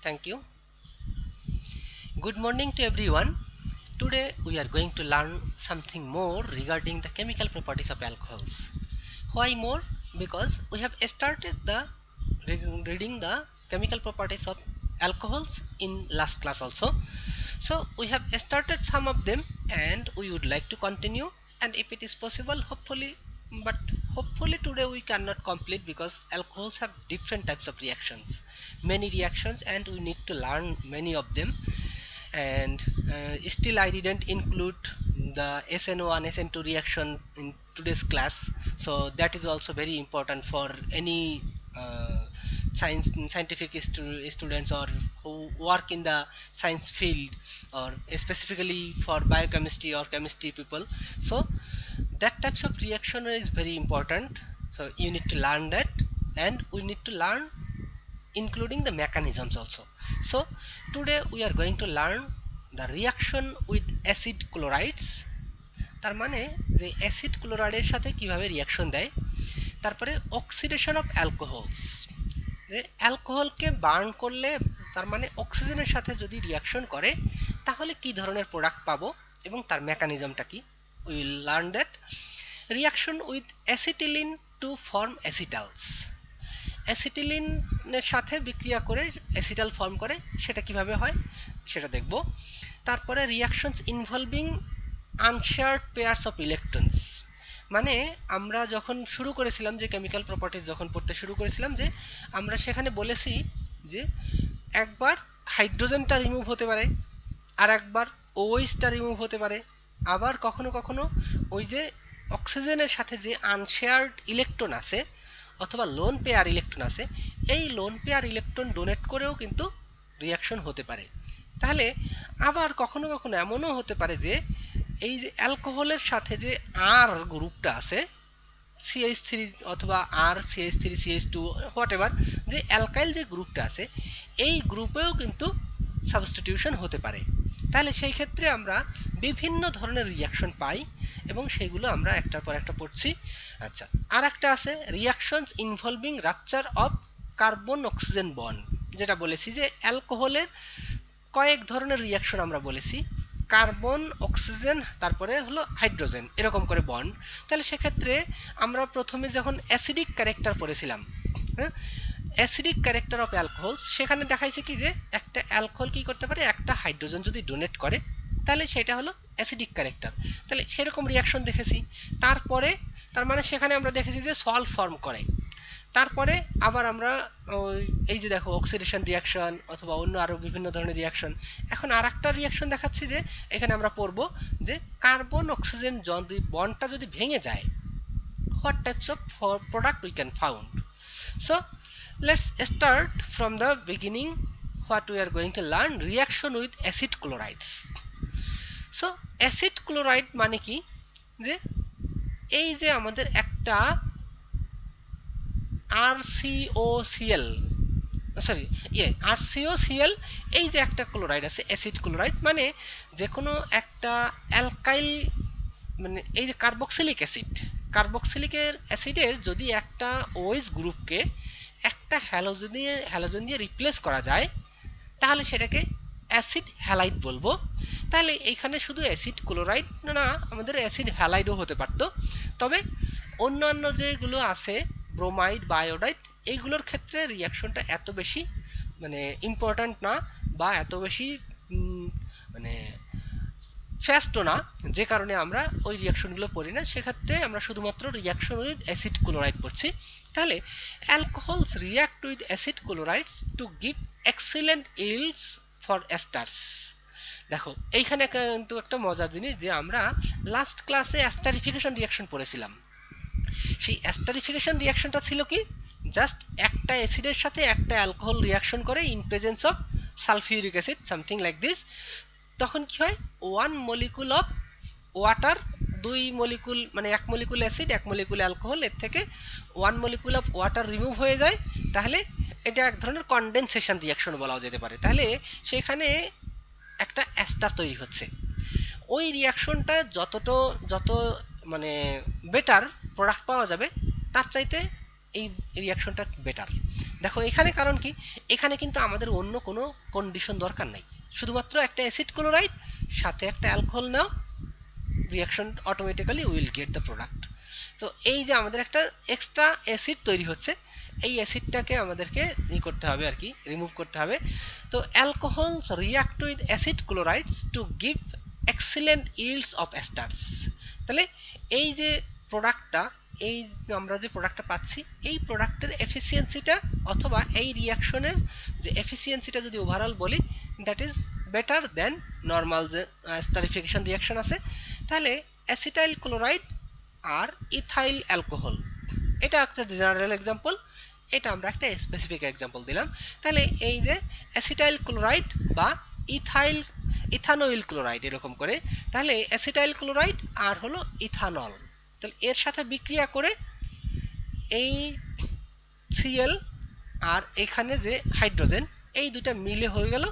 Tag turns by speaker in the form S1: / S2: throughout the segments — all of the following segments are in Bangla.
S1: Thank you. Good morning to everyone. Today we are going to learn something more regarding the chemical properties of alcohols. Why more? Because we have started the reading the chemical properties of alcohols in last class also. So we have started some of them and we would like to continue, and if it is possible, but hopefully today we cannot complete because alcohols have different types of reactions, many reactions, and we need to learn many of them. And still I didn't include the SN1 SN2 reaction in today's class, so that is also very important for any scientific students or who work in the science field, or specifically for biochemistry or chemistry people. So that types of reaction is very important, so you need to learn that, and we need to learn including the mechanisms also. So today we are going to learn the reaction with acid chlorides, তার মানে যে অ্যাসিড ক্লোরাইডের সাথে কিভাবে রিয়াকশন দেয়, তারপরে অক্সিডেশন অফ অ্যালকোহলস, যে অ্যালকোহলকে বার্ন করলে তার মানে অক্সিজেনের সাথে যদি রিয়াকশন করে তাহলে কি ধরনের প্রোডাক্ট পাবো এবং তার মেকানিজমটা কি, will learn that. Reaction with acetylene to form acetals, অ্যাসিটিলিনের সাথে বিক্রিয়া করে অ্যাসিটাল ফর্ম করে, সেটা কিভাবে হয় সেটা দেখব। তারপরে reactions involving unshared pairs of electrons, মানে আমরা যখন শুরু করেছিলাম যে কেমিক্যাল প্রপার্টিজ যখন পড়তে শুরু করেছিলাম, যে আমরা সেখানে বলেছি যে একবার হাইড্রোজেনটা রিমুভ হতে পারে, আর একবার ওএইচটা রিমুভ হতে পারে, আবার কখনো কখনো ওই যে অক্সিজেনের সাথে যে আনশেয়ার্ড ইলেকট্রন আছে অথবা লোন পেয়ার ইলেকট্রন আছে, এই লোন পেয়ার ইলেকট্রন ডোনেট করেও কিন্তু রিয়াকশন হতে পারে। তাহলে আবার কখনো কখনো এমনও হতে পারে যে এই যে অ্যালকোহলের সাথে যে আর গ্রুপটা আছে, CH3 অথবা আর CH3 CH2 হোয়াট এভার, যে অ্যালকাইল যে গ্রুপটা আছে এই গ্রুপেও কিন্তু সাবস্টিটিউশন হতে পারে। তাহলে সেই ক্ষেত্রে আমরা বিভিন্ন ধরনের রিয়াকশন পাই এবং সেগুলো আমরা একটার পর একটা পড়ছি। আচ্ছা, আর একটা আছে reactions involving rupture of carbon oxygen bond, যেটা বলেছি যে অ্যালকোহলের কয়েক ধরনের রিয়াকশন আমরা বলেছি, কার্বন অক্সিজেন তারপরে হলো হাইড্রোজেন, এরকম করে বন্ড। তাহলে সেক্ষেত্রে আমরা প্রথমে যখন অ্যাসিডিক ক্যারেক্টার পড়েছিলাম, হ্যাঁ, অ্যাসিডিক ক্যারেক্টার অফ অ্যালকোহলস, সেখানে দেখাইছে কি যে একটা অ্যালকোহল কি করতে পারে, একটা হাইড্রোজেন যদি ডোনেট করে তাহলে সেটা হলো অ্যাসিডিক ক্যারেক্টার। তাহলে সেরকম রিয়াকশন দেখেছি। তারপরে তার মানে সেখানে আমরা দেখেছি যে সল্ট ফর্ম করে। তারপরে আবার আমরা এই যে দেখো অক্সিডেশন রিয়াকশন অথবা অন্য আরো বিভিন্ন ধরনের রিয়াকশন। এখন আর একটা রিয়াকশন দেখাচ্ছি যে এখানে আমরা পড়বো যে কার্বন অক্সিজেন যদি বন্ডটা যদি ভেঙে যায়, what types of product we can found. So let's start from the beginning. What we are going to learn, reaction with acid chlorides. So acid chloride মানে কি, যে এই যে আমাদের একটা RCOCl, সরি RCOCl, এই যে একটা ক্লোরাইড আছে অ্যাসিড ক্লোরাইড, মানে যে কোনো একটা অ্যালকাইল, মানে এই যে কার্বক্সিলিক অ্যাসিডের যদি একটা OH গ্রুপকে একটা হ্যালোজেন দিয়ে রিপ্লেস করা যায় তাহলে সেটাকে অ্যাসিড হ্যালাইড বলবো। তাহলে এইখানে শুধু অ্যাসিড ক্লোরাইড না, আমাদের অ্যাসিড হ্যালাইডও হতে পারতো। তবে অন্যান্য যেগুলো আছে ব্রোমাইড বা আয়োডাইড, এইগুলোর ক্ষেত্রে রিয়াকশনটা এত বেশি মানে ইম্পর্ট্যান্ট না, বা এত বেশি মানে ফাস্টও না, যে কারণে আমরা ওই রিয়াকশনগুলো পড়ি না। সেক্ষেত্রে আমরা শুধুমাত্র রিয়াকশন উইথ অ্যাসিড ক্লোরাইড পড়ছি। তাহলে alcohols react with acid chlorides to give excellent yields for esters. দেখো এইখানে কিন্তু একটা মজার জিনিস, যে আমরা লাস্ট ক্লাসে অ্যাস্টারিফিকেশন রিয়াকশন পড়েছিলাম। সেই অ্যাস্টারিফিকেশন রিয়াকশনটা ছিল কি, জাস্ট একটা অ্যাসিডের সাথে একটা অ্যালকোহল রিয়াকশন করে in presence of sulphuric acid, something like this. তখন কি হয়, ওয়ান মলিকুল অফ ওয়াটার, দুই মলিকুল মানে এক মলিকুল অ্যাসিড এক মলিকুল অ্যালকোহল, এর থেকে one molecule of water remove হয়ে যায়। তাহলে এটা এক ধরনের কনডেনসেশন রিয়াকশন বলা যেতে পারে। তাহলে সেখানে একটা অ্যাস্টার তৈরি হচ্ছে। ওই রিয়াকশনটা যত মানে বেটার প্রোডাক্ট পাওয়া যাবে, তার চাইতে এই রিয়াকশনটা বেটার। দেখো এখানে কারণ কি, এখানে কিন্তু আমাদের অন্য কোনো কন্ডিশন দরকার নাই, শুধুমাত্র একটা অ্যাসিড ক্লোরাইড সাথে একটা alcohol now, reaction automatically will get the product. তো এই যে আমাদের একটা এক্সট্রা অ্যাসিড তৈরি হচ্ছে, এই অ্যাসিডটাকে আমাদেরকে ই করতে হবে আর কি, রিমুভ করতে হবে। তো alcohols react with acid chlorides to give excellent yields of esters. তাহলে এই যে প্রোডাক্টটা, এই আমরা যে প্রোডাক্টটা পাচ্ছি, এই প্রোডাক্টের এফিসিয়েন্সিটা অথবা এই রিয়াকশনের যে এফিসিয়েন্সিটা যদি ওভারঅল বলি, that is better then normal যে স্টারিফিকেশন রিয়াকশন আছে। তাহলে অ্যাসিটাইল ক্লোরাইড আর ইথাইল অ্যালকোহল, এটা একটা জেনারেল এক্সাম্পল, এটা আমরা একটা স্পেসিফিক এক্সাম্পল দিলাম। তাহলে এই যে অ্যাসিটাইল ক্লোরাইড বা ইথানোইল ক্লোরাইড এরকম করে, তাহলে অ্যাসিটাইল ক্লোরাইড আর হলো ইথানল, তাহলে এর সাথে বিক্রিয়া করে এই সিএল আর এখানে যে হাইড্রোজেন, এই দুটা মিলে হয়ে গেল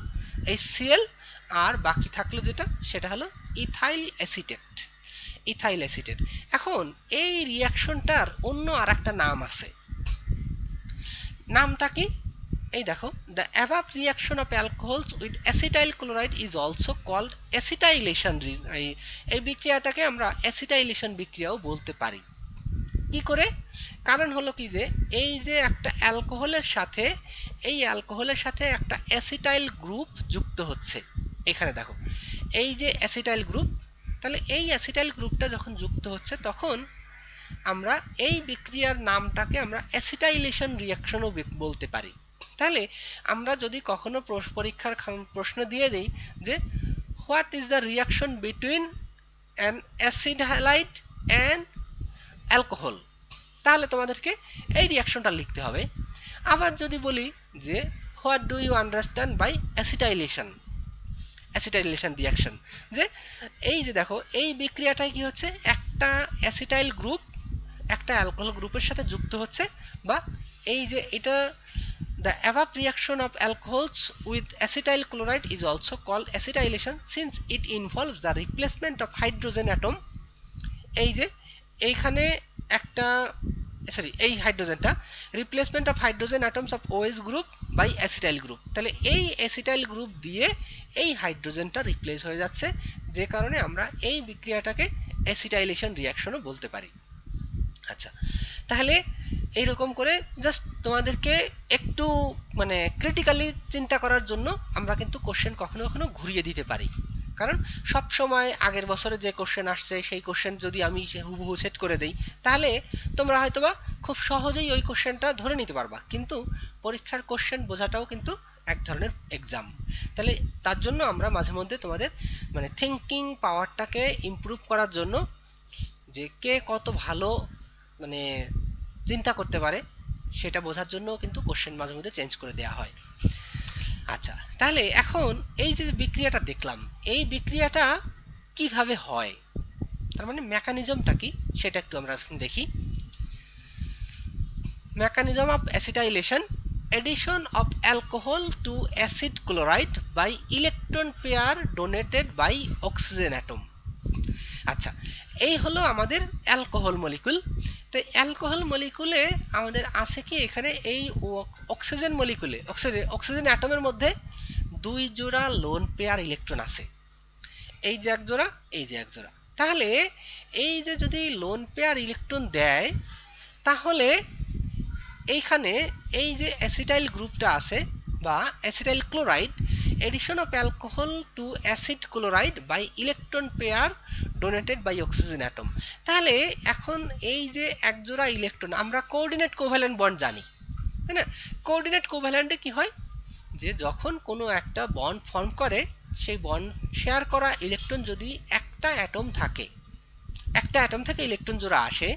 S1: এই সিএল, আর বাকি থাকলো যেটা সেটা হলো ইথাইল অ্যাসিটেট। Ethyl acetate. এখন এই রিয়াকশনটার অন্য আরেকটা নাম আছে, নামটা কি? এই দেখো, the above reaction of alcohols with acetyl chloride is also called acetylation. এই বিক্রিয়াটাকে আমরা অ্যাসিটাইলেশন বিক্রিয়াও বলতে পারি। কি করে? কারণ হলো কি যে এই যে একটা অ্যালকোহলের সাথে, এই অ্যালকোহলের সাথে একটা অ্যাসিটাইল গ্রুপ যুক্ত হচ্ছে। এখানে দেখো এই যে অ্যাসিটাইল গ্রুপ, তাহলে এই অ্যাসিটাইল গ্রুপটা যখন যুক্ত হচ্ছে তখন আমরা এই বিক্রিয়ার নামটাকে আমরা অ্যাসিটাইলেশন রিয়াকশনও বলতে পারি। তাহলে আমরা যদি কখনো পরীক্ষার প্রশ্ন দিয়ে দেই যে what is the reaction between an acid halide and alcohol, তাহলে তোমাদেরকে এই রিয়াকশনটা লিখতে হবে। আবার যদি বলি যে what do you understand by acetylation, acetylation reaction, যে এই যে দেখো এই বিক্রিয়াটায় কি হচ্ছে, একটা অ্যাসিটাইল গ্রুপ একটা অ্যালকোহল গ্রুপের সাথে যুক্ত হচ্ছে, বা এই যে এটা the above reaction of alcohols with acetyl chloride is also called acetylation since it involves the replacement of hydrogen atom। এই যে এইখানে একটা এই হাইড্রোজেনটা replacement of hydrogen atoms of OH group by acetyl group, তাহলে এই অ্যাসিটাইল গ্রুপ দিয়ে এই হাইড্রোজেনটা রিপ্লেস হয়ে যাচ্ছে, যে কারণে আমরা এই বিক্রিয়াটাকে অ্যাসিটাইলেশন রিয়াকশনও বলতে পারি। আচ্ছা, তাহলে এইরকম করে জাস্ট তোমাদেরকে একটু মানে ক্রিটিক্যালি চিন্তা করার জন্য আমরা কিন্তু কোশ্চেন কখনো কখনো ঘুরিয়ে দিতে পারি। কারণ সব সময় আগের বছরে যে কোশ্চেন আসছে সেই কোশ্চেন যদি আমি হুবহু সেট করে দেই, তাহলে তোমরা হয়তোবা খুব সহজেই ওই কোশ্চেনটা ধরে নিতে পারবা, কিন্তু পরীক্ষার কোশ্চেন বোঝাটাও কিন্তু এক ধরনের এক্সাম। তাহলে তার জন্য আমরা মাঝে মধ্যে তোমাদের মানে থিঙ্কিং পাওয়ারটাকে ইমপ্রুভ করার জন্য, যে কে কত ভালো মানে চিন্তা করতে পারে সেটা বোঝার জন্য কিন্তু কোশ্চেন মাঝে মধ্যে চেঞ্জ করে দেওয়া হয়। আচ্ছা, তাহলে এখন এই যে বিক্রিয়াটা দেখলাম, এই বিক্রিয়াটা কিভাবে হয়, তার মানে মেকানিজমটা কি সেটা একটু আমরা দেখি। mechanism of acetylation: addition of alcohol to acid chloride by electron pair donated by oxygen atom। আচ্ছা, এই হলো আমাদের অ্যালকোহল মলিকুল। তো অ্যালকোহল মলিকুলে আমাদের আছে কি, এখানে এই অক্সিজেন মলিকুলে অক্সিজেন অ্যাটমের মধ্যে দুই জোড়া লোন পেয়ার ইলেকট্রন আছে, এই যে এক জোড়া, এই যে এক জোড়া। তাহলে এই যে যদি লোন পেয়ার ইলেকট্রন দেয়, তাহলে এইখানে এই যে অ্যাসিটাইল গ্রুপটা আছে বা acetyl chloride, addition of alcohol to acid chloride by electron pair donated by oxygen atom। তাহলে এখন এই যে এক জোড়া ইলেকট্রন, আমরা কোঅর্ডিনেট কোভ্যালেন্ট বন্ড জানি, তাই না? কোঅর্ডিনেট কোভ্যালেন্টে কি হয়, যে যখন কোনো একটা বন্ড ফর্ম করে, সেই বন্ড শেয়ার করা ইলেকট্রন যদি একটা অ্যাটম থাকে, একটা অ্যাটম থেকে ইলেকট্রন জোড়া আসে,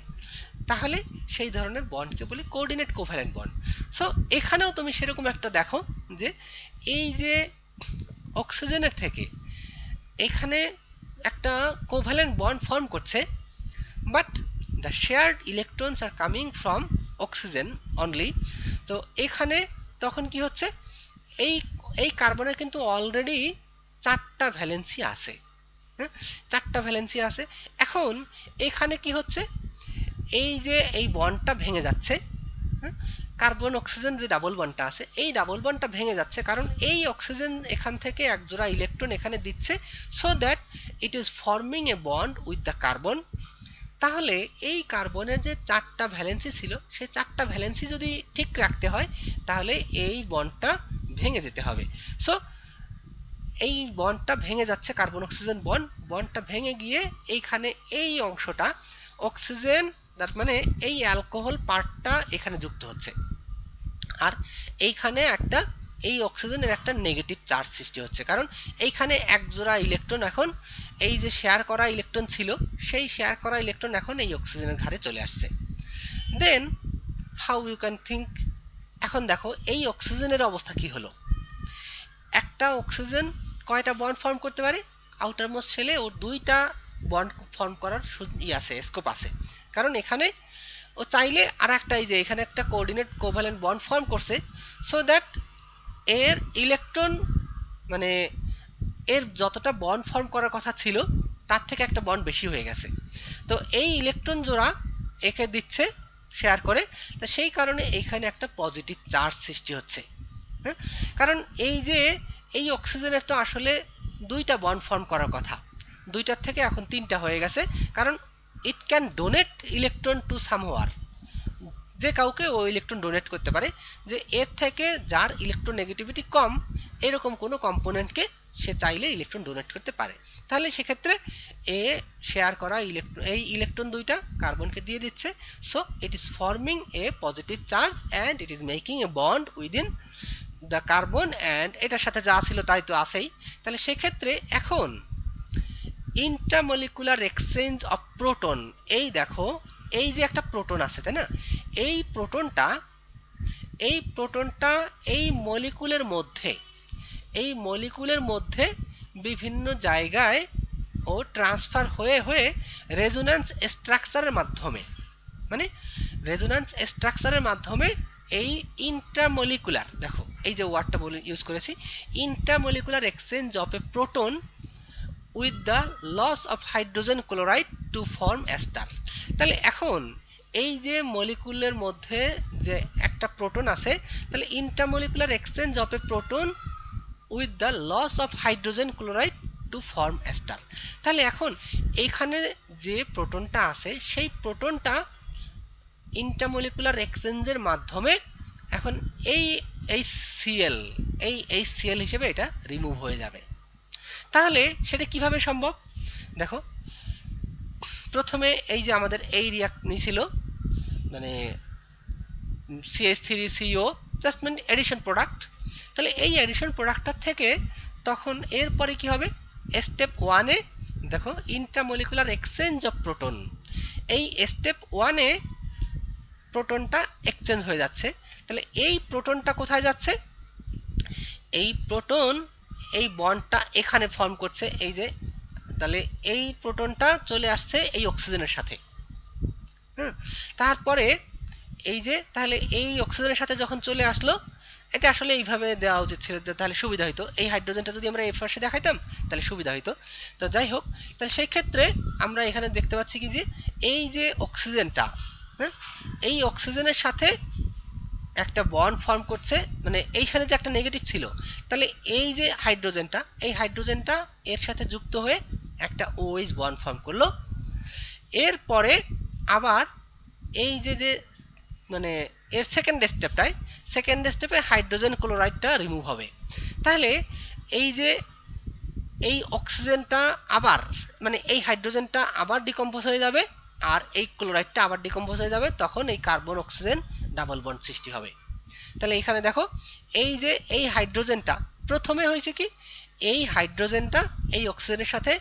S1: তাহলে সেই ধরনের বন্ডকে বলি কোঅর্ডিনেট কোভ্যালেন্ট বন্ড। সো এখানেও তুমি সেরকম একটা দেখো যে এই যে অক্সিজেনের থেকে এখানে একটা কোভ্যালেন্ট বন্ড ফর্ম করছে, but the shared electrons are coming from oxygen only. তো এখানে তখন কি হচ্ছে, এই এই কার্বনের কিন্তু অলরেডি চারটা ভ্যালেন্সি আছে, হ্যাঁ, চারটা ভ্যালেন্সি আছে। এখন এখানে কি হচ্ছে, এই যে এই বন্ডটা ভেঙে যাচ্ছে, হ্যাঁ, কার্বন অক্সিজেন যে ডাবল বন্ডটা আছে এই ডাবল বন্ডটা ভেঙে যাচ্ছে, কারণ এই অক্সিজেন এখান থেকে এক জোড়া ইলেকট্রন এখানে দিচ্ছে, so that it is forming A bond with the carbon. তাহলে এই কার্বনের যে চারটা ভ্যালেন্সি ছিল সেই চারটা ভ্যালেন্সি যদি ঠিক রাখতে হয় তাহলে এই বন্ডটা ভেঙে যেতে হবে। সো এই বন্ডটা ভেঙে যাচ্ছে, কার্বন অক্সিজেন বন্ডটা ভেঙে গিয়ে এইখানে এই অংশটা অক্সিজেন, তার মানে এই অ্যালকোহল পার্টটা এখানে যুক্ত হচ্ছে, আর এইখানে একটা এই অক্সিজেনের একটা নেগেটিভ চার্জ সৃষ্টি হচ্ছে, কারণ এইখানে এক জোড়া ইলেকট্রন এখন এই যে শেয়ার করা ইলেকট্রন ছিল সেই শেয়ার করা ইলেকট্রন এখন এই অক্সিজেনের ঘাড়ে চলে আসছে। Then how you can think, এখন দেখো এই অক্সিজেনের অবস্থা কি হলো। একটা অক্সিজেন কয়টা বন্ড ফর্ম করতে পারে, আউটার মোস্ট শেলে ওর দুইটা বন্ড ফর্ম করার আছে, স্কোপ আছে, কারণ এখানে ও চাইলে আর একটা, এই যে এখানে একটা কোঅর্ডিনেট কোভ্যালেন্ট বন্ড ফর্ম করছে, সো দ্যাট এর ইলেকট্রন, মানে এর যতটা বন্ড ফর্ম করার কথা ছিল তার থেকে একটা বন্ড বেশি হয়ে গেছে, তো এই ইলেকট্রন জোড়া একে দিচ্ছে শেয়ার করে, তা সেই কারণে এইখানে একটা পজিটিভ চার্জ সৃষ্টি হচ্ছে। হ্যাঁ, কারণ এই যে এই অক্সিজেনের তো আসলে দুইটা বন্ড ফর্ম করার কথা, দুইটার থেকে এখন তিনটা হয়ে গেছে, কারণ it can donate electron to somewhere, যে কাউকে ও ইলেকট্রন ডোনেট করতে পারে, যে এর থেকে যার ইলেকট্রন নেগেটিভিটি কম এরকম কোনো কম্পোনেন্টকে সে চাইলে ইলেকট্রন ডোনেট করতে পারে। তাহলে সেক্ষেত্রে এ শেয়ার করা ইলেকট্রন, এই ইলেকট্রন দুইটা কার্বনকে দিয়ে দিচ্ছে, so it is forming A positive charge and it is making A bond within the carbon, and এটার সাথে যা ছিল তাই তো আছেই। তাহলে সেক্ষেত্রে এখন ইন্ট্রামলিকুলার এক্সচেঞ্জ অফ প্রোটন, এই দেখো এই যে একটা প্রোটন আছে তাই না, এই প্রোটনটা এই মলিকুলের মধ্যে বিভিন্ন জায়গায় ও ট্রান্সফার হয়ে হয়ে রেজোন্যান্স স্ট্রাকচারের মাধ্যমে, মানে রেজোন্যান্স স্ট্রাকচারের মাধ্যমে এই ইন্ট্রামলিকুলার, দেখো এই যে ওয়ার্ডটা বলে ইউজ করেছি, intramolecular exchange of a proton with the loss of hydrogen chloride to form ester. তাহলে এখন এই যে মলিকুলের মধ্যে যে একটা প্রোটন আছে, তাহলে intermolecular exchange of a proton with the loss of hydrogen chloride to form ester. তাহলে এখন এইখানে যে প্রোটনটা আছে সেই প্রোটনটা ইন্টারমলিকুলার এক্সচেঞ্জের মাধ্যমে এখন এই HCl, এই HCl হিসেবে এটা রিমুভ হয়ে যাবে। তাহলে সেটা কিভাবে সম্ভব, দেখো প্রথমে এই যে আমাদের এই রিয়াক্ট ছিল, মানে CH3CO জাস্ট মানে এডিশন প্রোডাক্ট, তাহলে এই এডিশন প্রোডাক্টটার থেকে তখন এরপরে কি হবে, স্টেপ ওয়ানে দেখো ইন্ট্রামলিকুলার এক্সচেঞ্জ অফ প্রোটন, এই স্টেপ ওয়ানে প্রোটনটা এক্সচেঞ্জ হয়ে যাচ্ছে, তাহলে এই প্রোটনটা কোথায় যাচ্ছে, এই প্রোটন এই বন্ডটা এখানে ফর্ম করছে, এই যে তাহলে এই প্রোটনটা চলে আসছে এই অক্সিজেনের সাথে। তারপরে এই যে তাহলে এই অক্সিজেনের সাথে যখন চলে আসলো, এটা আসলে এইভাবে দেওয়া উচিত ছিল, তাহলে সুবিধা হইতো, এই হাইড্রোজেনটা যদি আমরা এই পাশে দেখাইতাম তাহলে সুবিধা হইতো। তো যাই হোক, তাহলে সেই ক্ষেত্রে আমরা এখানে দেখতে পাচ্ছি কি যে এই যে অক্সিজেনটা, হ্যাঁ, এই অক্সিজেনের সাথে একটা বন্ড ফর্ম করছে, মানে এইখানে যে একটা নেগেটিভ ছিল, তাহলে এই যে হাইড্রোজেনটা, এই হাইড্রোজেনটা এর সাথে যুক্ত হয়ে একটা OH বন্ড ফর্ম করলো। এরপরে আবার এই যে যে মানে এর সেকেন্ড স্টেপে হাইড্রোজেন ক্লোরাইডটা রিমুভ হবে। তাহলে এই যে এই অক্সিজেনটা আবার, মানে এই হাইড্রোজেনটা আবার ডিকম্পোজ হয়ে যাবে আর এই ক্লোরাইডটা আবার ডিকম্পোজ হয়ে যাবে, তখন এই কার্বন অক্সিজেন ডাবল বন্ড সৃষ্টি হবে। তাহলে এখানে দেখো এই যে এই হাইড্রোজেনটা প্রথমে হয়েছে কি, এই হাইড্রোজেনটা এই অক্সিজেনের সাথে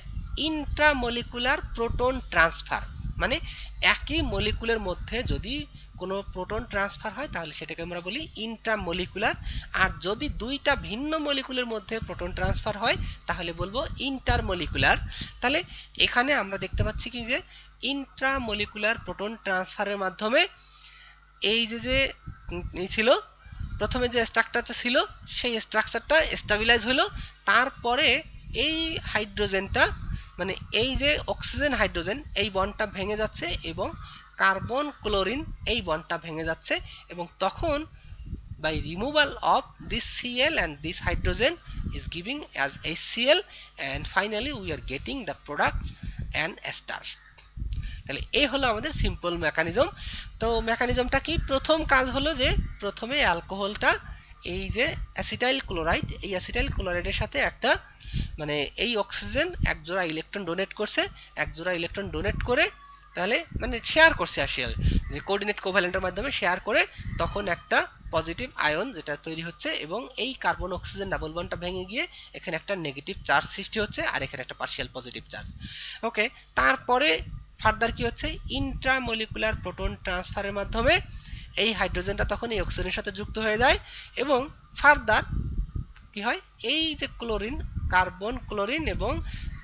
S1: ইন্ট্রামলিকুলার প্রোটন ট্রান্সফার, মানে একই মলিকুলের মধ্যে যদি কোনো প্রোটন ট্রান্সফার হয় তাহলে সেটাকে আমরা বলি ইন্ট্রামলিকুলার, আর যদি দুইটা ভিন্ন মলিকুলের মধ্যে প্রোটন ট্রান্সফার হয় তাহলে বলবো ইন্টারমলিকুলার। তাহলে এখানে আমরা দেখতে পাচ্ছি কি যে ইন্ট্রামলিকুলার প্রোটন ট্রান্সফারের মাধ্যমে এই যে যে ছিল প্রথমে যে স্ট্রাকচারটা ছিল সেই স্ট্রাকচারটা স্টেবিলাইজ হলো, তারপরে এই হাইড্রোজেনটা, মানে এই যে অক্সিজেন হাইড্রোজেন এই বন্ডটা ভেঙে যাচ্ছে এবং কার্বন ক্লোরিন এই বন্ডটা ভেঙে যাচ্ছে, এবং তখন by removal of this Cl and this hydrogen is giving as HCl, and finally we are getting the product and ester. তাহলে এই হলো আমাদের সিম্পল মেকানিজম। তো মেকানিজমটা কি? প্রথম কাজ হলো যে প্রথমে অ্যালকোহলটা এই যে অ্যাসিটাইল ক্লোরাইড, এই অ্যাসিটাইল ক্লোরাইডের সাথে একটা মানে এই অক্সিজেন এক জোড়া ইলেকট্রন ডোনেট করছে, এক জোড়া ইলেকট্রন ডোনেট করে তাহলে মানে শেয়ার করছে আসলে যে কোঅর্ডিনেট কোভ্যালেন্টের মাধ্যমে শেয়ার করে তখন একটা পজিটিভ আয়ন যেটা তৈরি হচ্ছে, এবং এই কার্বন অক্সিজেন ডাবল বন্ডটা ভেঙে গিয়ে এখানে একটা নেগেটিভ চার্জ সৃষ্টি হচ্ছে আর এখানে একটা পার্শিয়াল পজিটিভ চার্জ। ওকে, তারপরে ফার্দার কি হচ্ছে, ইন্ট্রামলিকুলার প্রোটন ট্রান্সফারের মাধ্যমে এই হাইড্রোজেনটা তখন এই অক্সিজেনের সাথে যুক্ত হয়ে যায়, এবং ফার্দার কি হয়, এই যে ক্লোরিন, কার্বন ক্লোরিন এবং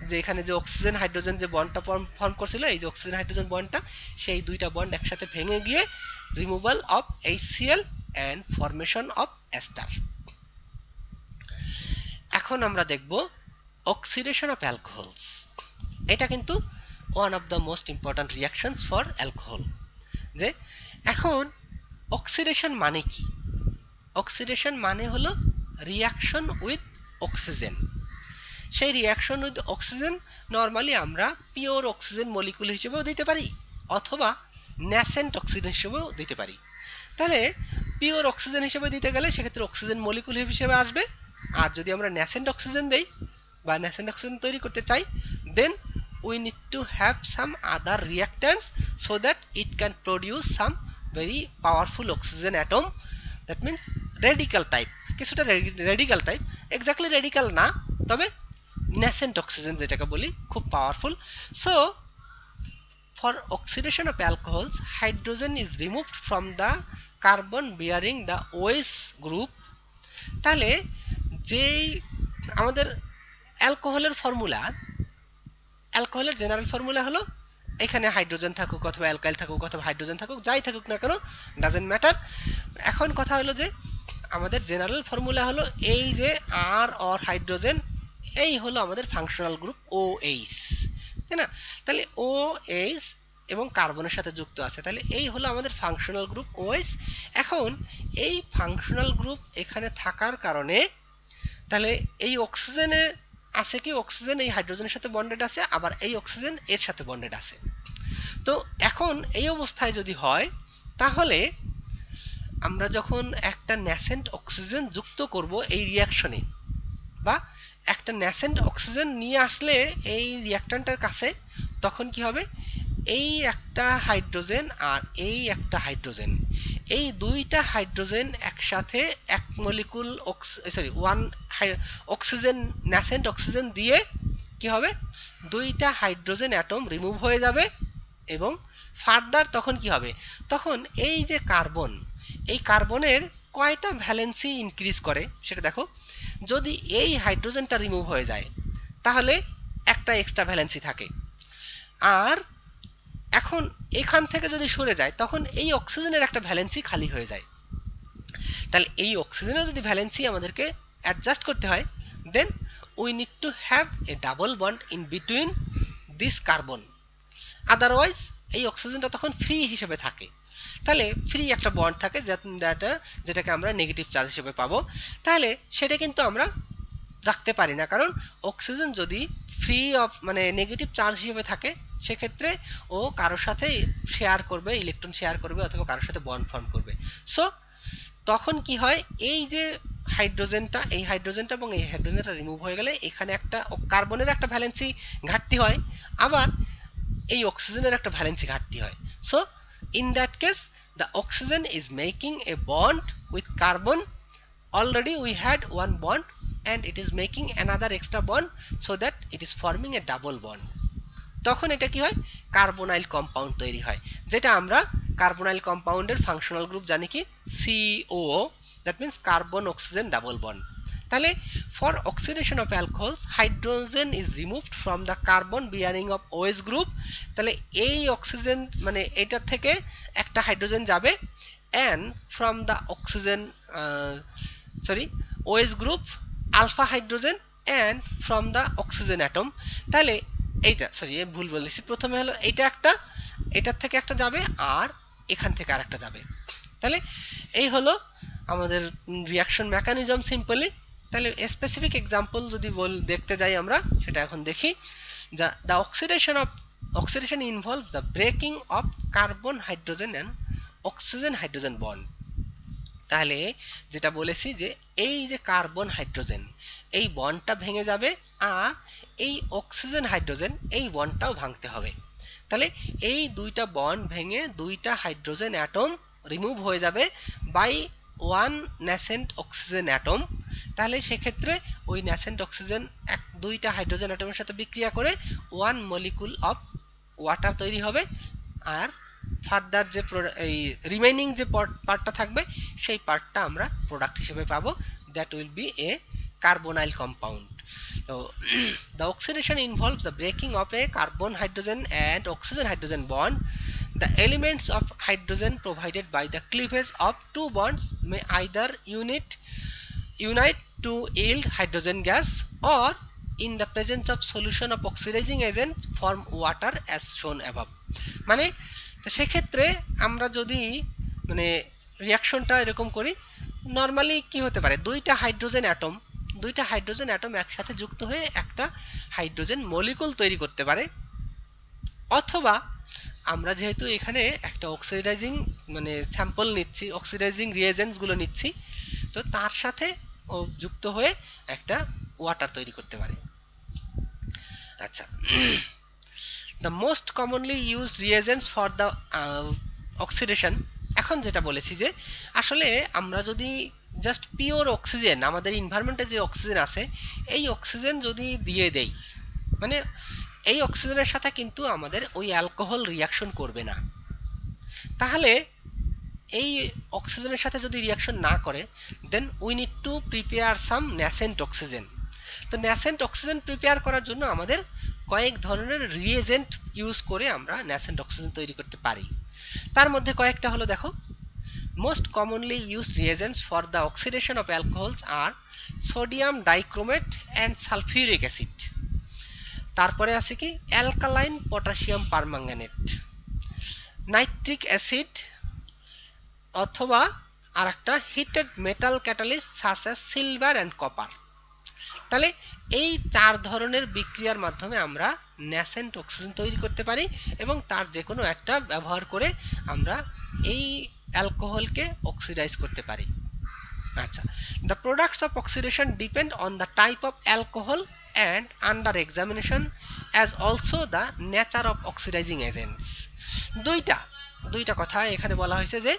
S1: যে এখানে যে অক্সিজেন হাইড্রোজেন যে বন্ডটা ফর্ম করছিল, এই যে অক্সিজেন হাইড্রোজেন বন্ডটা, সেই দুইটা বন্ড একসাথে ভেঙে গিয়ে removal of HCl and formation of ester. এখন আমরা দেখব অক্সিডেশন অফ অ্যালকোহলস। এটা কিন্তু one of the most important reactions for alcohol. যে এখন অক্সিডেশন মানে কি? অক্সিডেশন মানে হলো রিয়াকশন উইথ অক্সিজেন। সেই রিয়াকশন উইথ অক্সিজেন নর্মালি আমরা পিওর অক্সিজেন মলিকুল হিসেবেও দিতে পারি অথবা ন্যাসেন্ট অক্সিজেন হিসেবেও দিতে পারি। তাহলে পিওর অক্সিজেন হিসেবে দিতে গেলে সেক্ষেত্রে অক্সিজেন মলিকুল হিসেবে আসবে, আর যদি আমরা ন্যাসেন্ট অক্সিজেন দেই বা ন্যাসেন্ট অক্সিজেন তৈরি করতে চাই, দেন we need to have some other reactants so that it can produce some very powerful oxygen atom, that means radical type, কিছুটা রেডিক্যাল টাইপ, এক্স্যাক্টলি রেডিক্যাল না তবে nascent oxygen যেটাকে বলি, খুব powerful. So for oxidation of alcohols, hydrogen is removed from the carbon bearing the OH group। তাহলে যেই আমাদের অ্যালকোহলের ফর্মুলা, অ্যালকোহলের জেনারেল ফর্মুলা হলো এখানে হাইড্রোজেন থাকুক অথবা অ্যালকাইল থাকুক অথবা হাইড্রোজেন থাকুক, যাই থাকুক না কেন, ডাজেন্ট ম্যাটার। এখন কথা হলো যে আমাদের জেনারেল ফর্মুলা হলো এই যে আর অর হাইড্রোজেন, এই হলো আমাদের ফাংশনাল গ্রুপ OH, তাই না? তাহলে OH এবং কার্বনের সাথে যুক্ত আছে, তাহলে এই হলো আমাদের ফাংশনাল গ্রুপ OH। এখন এই ফাংশনাল গ্রুপ এখানে থাকার কারণে তাহলে এই অক্সিজেনের আছে কি, অক্সিজেন এই হাইড্রোজেনের সাথে বন্ডেড আছে, আবার এই অক্সিজেন এর সাথে বন্ডেড আছে। তো এখন এই অবস্থায় যদি হয়, তাহলে আমরা যখন একটা ন্যাসেন্ট অক্সিজেন যুক্ত করব এই রিয়াকশনে, বা একটা ন্যাসেন্ট অক্সিজেন নিয়ে আসলে এই রিয়াক্ট্যান্টের কাছে, তখন কি হবে, এই একটা হাইড্রোজেন আর এই একটা হাইড্রোজেন, এই দুইটা হাইড্রোজেন একসাথে এক molecule one oxygen, nascent oxygen দিয়ে কি হবে, দুইটা হাইড্রোজেন অ্যাটম রিমুভ হয়ে যাবে, এবং ফার্দার তখন কি হবে, তখন এই যে কার্বন, এই কার্বনের কয়টা ভ্যালেন্সি ইনক্রিজ করে সেটা দেখো। যদি এই হাইড্রোজেনটা রিমুভ হয়ে যায় তাহলে একটা এক্সট্রা ভ্যালেন্সি থাকে, আর এখন এখান থেকে যদি সরে যায় তখন এই অক্সিজেনের একটা ভ্যালেন্সি খালি হয়ে যায়। তাহলে এই অক্সিজেনের যদি ভ্যালেন্সি আমাদেরকে অ্যাডজাস্ট করতে হয়, then we need to have a double bond in between this carbon, otherwise এই অক্সিজেনটা তখন ফ্রি হিসেবে থাকে। তাহলে ফ্রি একটা বন্ড থাকে যেটাকে আমরা নেগেটিভ চার্জ হিসেবে পাবো, তাহলে সেটা কিন্তু আমরা রাখতে পারি না, কারণ অক্সিজেন যদি ফ্রি অফ মানে নেগেটিভ চার্জ হিসেবে থাকে সেক্ষেত্রে ও কারোর সাথে শেয়ার করবে, ইলেকট্রন শেয়ার করবে অথবা কারোর সাথে বন্ড ফর্ম করবে। সো তখন কি হয়, এই যে হাইড্রোজেনটা, এই হাইড্রোজেনটা এবং এই হাইড্রোজেনটা রিমুভ হয়ে গেলে এখানে একটা কার্বনের একটা ভ্যালেন্সি ঘাটতি হয়, আবার এই অক্সিজেনের একটা ভ্যালেন্সি ঘাটতি হয়। So in that case the oxygen is making a bond with carbon, already we had one bond and it is making another extra bond so that it is forming a double bond। তখন এটা কি হয়, কার্বনাইল কম্পাউন্ড তৈরি হয়, যেটা আমরা কার্বনাইল কম্পাউন্ডের ফাংশনাল গ্রুপ জানি কি COO, that means carbon oxygen double bond. তাহলে for oxidation of alcohols hydrogen is removed from the carbon bearing of OH group. তাহলে এই অক্সিজেন মানে এটা থেকে একটা হাইড্রোজেন যাবে, and from the oxygen OH group alpha hydrogen and from the oxygen atom। তাহলে এইটা ভুল বলেছি, প্রথমে হলো এইটা একটা, এটার থেকে একটা যাবে আর এখান থেকে আরেকটা যাবে। তাহলে এই হলো আমাদের রিয়াকশন মেকানিজম সিম্পলি। তাহলে স্পেসিফিক এক্সাম্পল যদি দেখতে যাই আমরা, সেটা এখন দেখি। the oxidation involves the breaking of carbon hydrogen and oxygen hydrogen bond। তাহলে যেটা বলেছি যে এই যে কার্বন হাইড্রোজেন এই বন্ডটা ভেঙে যাবে আর এই অক্সিজেন হাইড্রোজেন এই বন্ডটাও ভাঙতে হবে। তাহলে এই দুইটা বন্ড ভেঙে দুইটা হাইড্রোজেন অ্যাটম রিমুভ হয়ে যাবে by one nascent oxygen atom. তাহলে সেক্ষেত্রে ওই ন্যাসেন্ট অক্সিজেন দুইটা হাইড্রোজেন অ্যাটমের সাথে বিক্রিয়া করে ওয়ান মলিকুল অফ ওয়াটার তৈরি হবে। আর ফার্দার যে এই রিমেইনিং যে পার্টটা থাকবে সেই পার্টটা আমরা প্রোডাক্ট হিসেবে পাবো, that will B A carbonyl compound. তো the oxidation involves the breaking of a carbon hydrogen and oxygen hydrogen bond. The elements of hydrogen provided by the cleavage of two bonds may either unite to yield hydrogen gas or in the presence of solution of oxidizing agent form water as shown above। মানে তো সেক্ষেত্রে আমরা যদি মানে রিয়াকশনটা এরকম করি, নর্মালি কি হতে পারে, দুইটা হাইড্রোজেন অ্যাটম একসাথে যুক্ত হয়ে একটা হাইড্রোজেন মলিকুল তৈরি করতে পারে। অথবা আমরা যেহেতু এখানে একটা অক্সিডাইজিং মানে স্যাম্পল নিচ্ছি, অক্সিডাইজিং রিয়েজেন্টস গুলো নিচ্ছি, তো তার সাথে ও যুক্ত হয়ে একটা ওয়াটার তৈরি করতে পারে। আচ্ছা, the most commonly used reagents for the oxidation। এখন যেটা বলেছি যে আসলে আমরা যদি জাস্ট পিওর অক্সিজেন, আমাদের এনভায়রনমেন্টে যে অক্সিজেন আছে এই অক্সিজেন যদি দিয়ে দেই, মানে এই অক্সিজেনের সাথে কিন্তু আমাদের ওই অ্যালকোহল রিয়াকশন করবে না। তাহলে এই অক্সিজেনের সাথে যদি রিয়াকশন না করে, then we need to prepare some nascent oxygen. তো ন্যাসেন্ট অক্সিজেন প্রিপেয়ার করার জন্য আমাদের কয়েক ধরনের রিয়েজেন্ট ইউজ করে আমরা ন্যাসেন্ট অক্সিজেন তৈরি করতে পারি। তার মধ্যে কয়েকটা হলো, দেখো, most commonly used reagents for the oxidation of alcohols are sodium dichromate and sulphuric acid. তারপরে আছে কি alkaline potassium permanganate, nitric acid, অথবা আর একটা heated metal catalyst such as silver and copper. তাহলে এই চার ধরনের বিক্রিয়ার মাধ্যমে আমরা ন্যাসেন্ট অক্সিজেন তৈরি করতে পারি এবং তার যে কোনো একটা ব্যবহার করে আমরা এই অ্যালকোহলকে অক্সিডাইজ করতে পারি। আচ্ছা, the products of oxidation depend on the type of alcohol and under examination as also the nature of oxidizing agents। দুইটা কথা এখানে বলা হয়েছে যে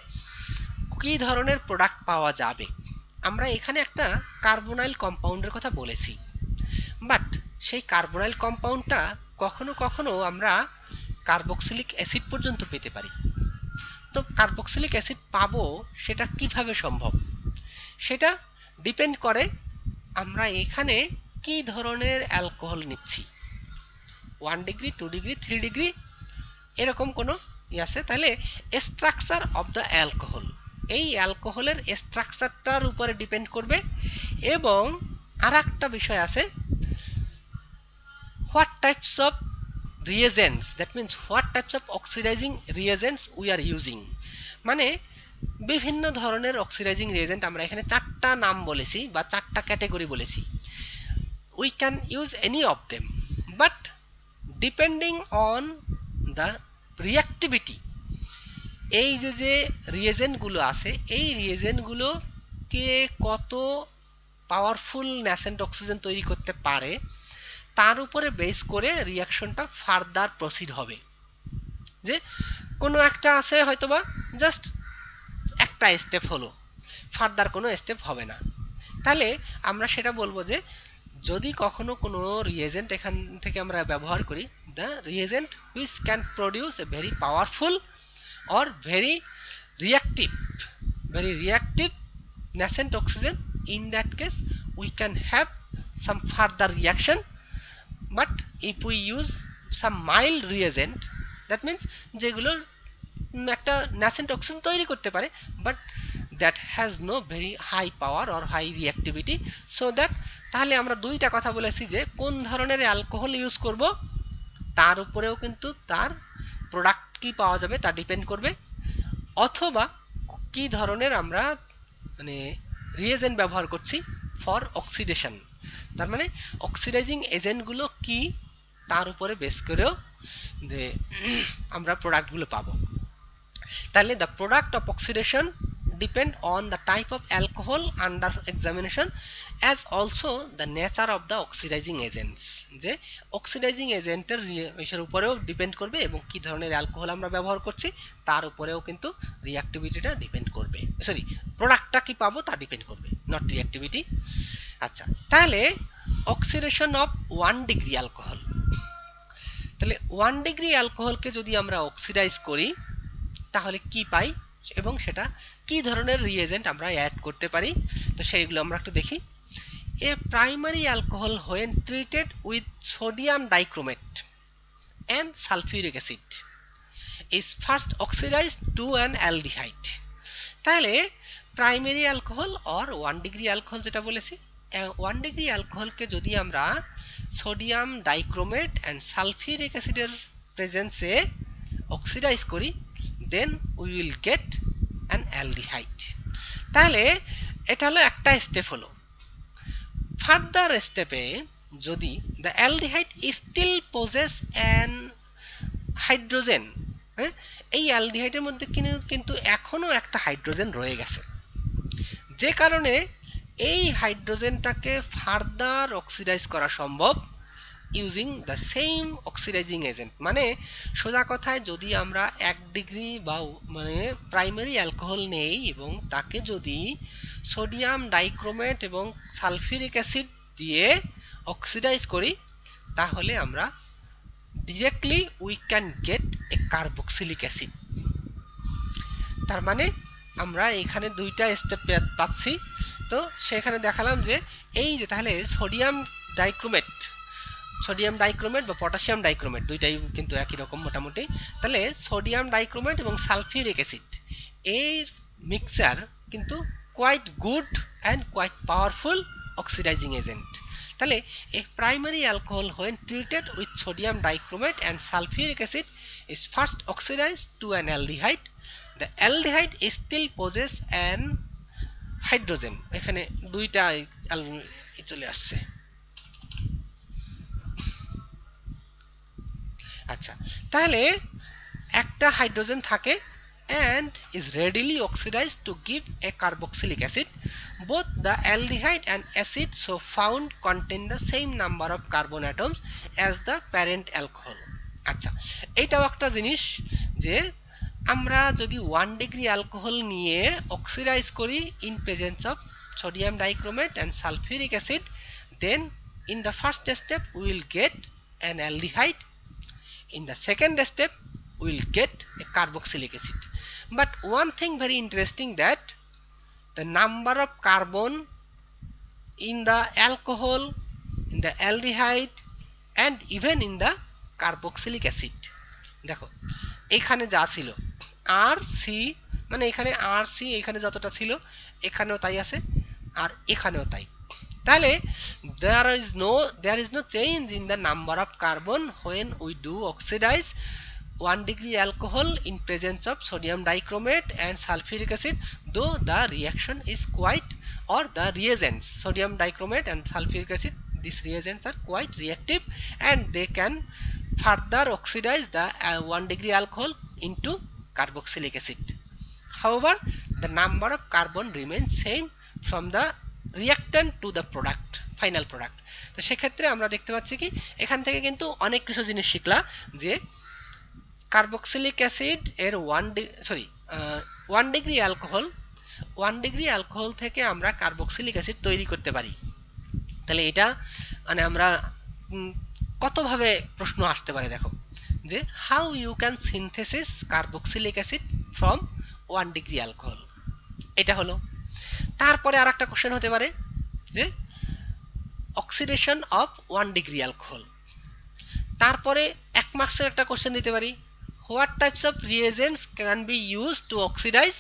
S1: কি ধরনের প্রোডাক্ট পাওয়া যাবে। আমরা এখানে একটা কার্বনাইল কম্পাউন্ডের কথা বলেছি, বাট সেই কার্বনাইল কম্পাউন্ডটা কখনো কখনো আমরা কার্বক্সিলিক অ্যাসিড পর্যন্ত পেতে পারি। তো কার্বক্সিলিক অ্যাসিড পাবো সেটা কিভাবে সম্ভব, সেটা ডিপেন্ড করে আমরা এখানে কি ধরনের অ্যালকোহল নিচ্ছি। 1 ডিগ্রি, 2 ডিগ্রি, 3 ডিগ্রি এরকম কোনো আছে। তাহলে স্ট্রাকচার অফ দ্য অ্যালকোহল, এই অ্যালকোহলের স্ট্রাকচারটার উপরে ডিপেন্ড করবে। এবং আর একটা বিষয় আছে, what types of reagents, that means what types of oxidizing reagents we are using। মানে বিভিন্ন ধরনের অক্সিডাইজিং রিয়েজেন্ট আমরা এখানে চারটা নাম বলেছি বা চারটা ক্যাটাগরি বলেছি। we can use any of them but depending on the reactivity। এই যে রিয়েজেন্ট গুলো আছে এই রিয়েজেন্ট গুলো কে কত পাওয়ারফুল ন্যাসেন্ট অক্সিজেন তৈরি করতে পারে তার উপরে বেস করে রিয়াকশনটা ফার্দার প্রসিড হবে। যে কোনো একটা আছে হয়তোবা জাস্ট একটা স্টেপ হলো, ফার্দার কোনো স্টেপ হবে না, তাহলে আমরা সেটা বলবো যে যদি কখনো কোনো রিয়েজেন্ট এখান থেকে আমরা ব্যবহার করি, the reagent which can produce a very powerful or very reactive nascent oxygen, in that case we can have some further reaction। but if we use some mild reagent, that means যেগুলো একটা nascent oxygen তৈরি করতে পারে but that has no very high power or high reactivity, so that তাহলে আমরা দুইটা কথা বলেছি যে কোন ধরনের অ্যালকোহল ইউজ করব তার উপরেও কিন্তু তার প্রোডাক্ট কি পাওয়া যাবে তা ডিপেন্ড করবে, অথবা কি ধরনের আমরা মানে রিয়েজেন্ট ব্যবহার করছি ফর অক্সিডেশন। তার মানে অক্সিডাইজিং এজেন্টগুলো কি তার উপরে বেস করেও যে আমরা প্রোডাক্টগুলো পাবো। তাহলে the product of oxidation depend on the type of alcohol under examination as also the nature of the oxidizing agents, যে অক্সিডাইজিং এজেন্টের এর উপরেও ডিপেন্ড করবে এবং কি ধরনের অ্যালকোহল আমরা ব্যবহার করছি তার উপরেও কিন্তু রিঅ্যাক্টিভিটিটা ডিপেন্ড করবে, সরি প্রোডাক্টটা কি পাবো তা ডিপেন্ড করবে, নট রিঅ্যাক্টিভিটি। আচ্ছা, তাহলে অক্সিডেশন অফ 1 ডিগ্রি অ্যালকোহল, তাহলে 1 ডিগ্রি অ্যালকোহলকে যদি আমরা অক্সিডাইজ করি তাহলে কি পাই এবং সেটা কি ধরনের রিয়েজেন্ট আমরা অ্যাড করতে পারি, তো সেইগুলো আমরা একটু দেখি। A primary alcohol when treated with sodium dichromate and sulfuric acid is first oxidized to an aldehyde। তাহলে primary alcohol or 1 degree alcohol যেটা বলেছি, 1 ডিগ্রি অ্যালকোহলকে যদি আমরা সোডিয়াম ডাইক্রোমেট অ্যান্ড সালফিউরিক অ্যাসিডের প্রেজেন্সে অক্সিডাইজ করি, then we will get an aldehyde. তাহলে এটা হলো একটা স্টেপ হলো। ফার্দার স্টেপে যদি the aldehyde still possess an hydrogen, এই অ্যালডিহাইডের মধ্যে কিন্তু এখনো একটা হাইড্রোজেন রয়ে গেছে, যে কারণে এই হাইড্রোজেনটাকে ফার্দার অক্সিডাইজ করা সম্ভব using the same oxidising agent. মানে সোজা কথায় যদি আমরা 1 ডিগ্রি বা মানে প্রাইমারি অ্যালকোহল নেই এবং তাকে যদি সোডিয়াম ডাইক্রোমেট এবং সালফিউরিক অ্যাসিড দিয়ে অক্সিডাইজ করি তাহলে আমরা directly we can gate A carboxylic acid. তার মানে আমরা এখানে দুইটা স্টেপ পাচ্ছি। তো সেখানে দেখালাম যে এই যে তাহলে সোডিয়াম ডাইক্রোমেট বা পটাশিয়াম ডাইক্রোমেট দুইটাই কিন্তু একই রকম মোটামুটি। তাহলে সোডিয়াম ডাইক্রোমেট এবং সালফিউরিক অ্যাসিড এর মিক্সচার কিন্তু quite good and quite powerful oxidising agent. তাহলে a primary alcohol when treated with sodium dichromate and sulfuric acid is first oxidized to an aldehyde. The aldehyde still possess an hydrogen, এখানে দুইটা চলে আসছে। আচ্ছা, তাহলে একটা হাইড্রোজেন থাকে and is readily oxidized to give a carboxylic acid. Both the aldehyde and acid so found contain the same number of carbon atoms as the parent alcohol. আচ্ছা, এইটাও একটা জিনিস যে আমরা যদি 1 ডিগ্রি অ্যালকোহল নিয়ে অক্সিডাইজ করি in presence of sodium dichromate and sulfuric acid, then in the first step we will get an aldehyde. In the second step we will get a carboxylic acid. But one thing very interesting that the number of carbon in the alcohol, in the aldehyde and even in the carboxylic acid, দেখো এখানে যা ছিল আর সি, মানে এখানে আর সি এখানে যতটা ছিল এখানেও তাই আছে আর এখানেও তাই। তাহলে there is no change in the number of carbon when we do oxidize 1 degree alcohol in presence of sodium dichromate and sulfuric acid, though the reaction is quite, or the reagents sodium dichromate and sulfuric acid, these reagents are quite reactive and they can further oxidize the 1 degree alcohol into carboxylic acid. However, the number of carbon remains same from the reactant to the product, final product. তো সেক্ষেত্রে আমরা দেখতে পাচ্ছি কি এখান থেকে কিন্তু অনেক কিছু জিনিস শিখলা যে কার্বক্সিলিক অ্যাসিড এর 1 ডিগ্রি অ্যালকোহল থেকে আমরা কার্বক্সিলিক অ্যাসিড তৈরি করতে পারি। তাহলে এটা মানে আমরা কতভাবে প্রশ্ন আসতে পারে দেখো, যে how you can synthesis carboxylic acid from 1 degree alcohol, এটা হলো। তারপরে আর একটা কোশ্চেন হতে পারে যে অক্সিডেশন অফ 1 ডিগ্রি অ্যালকোহল। তারপরে 1 মার্কসের একটা কোশ্চেন দিতে পারি, what types of reagents can be use to oxidize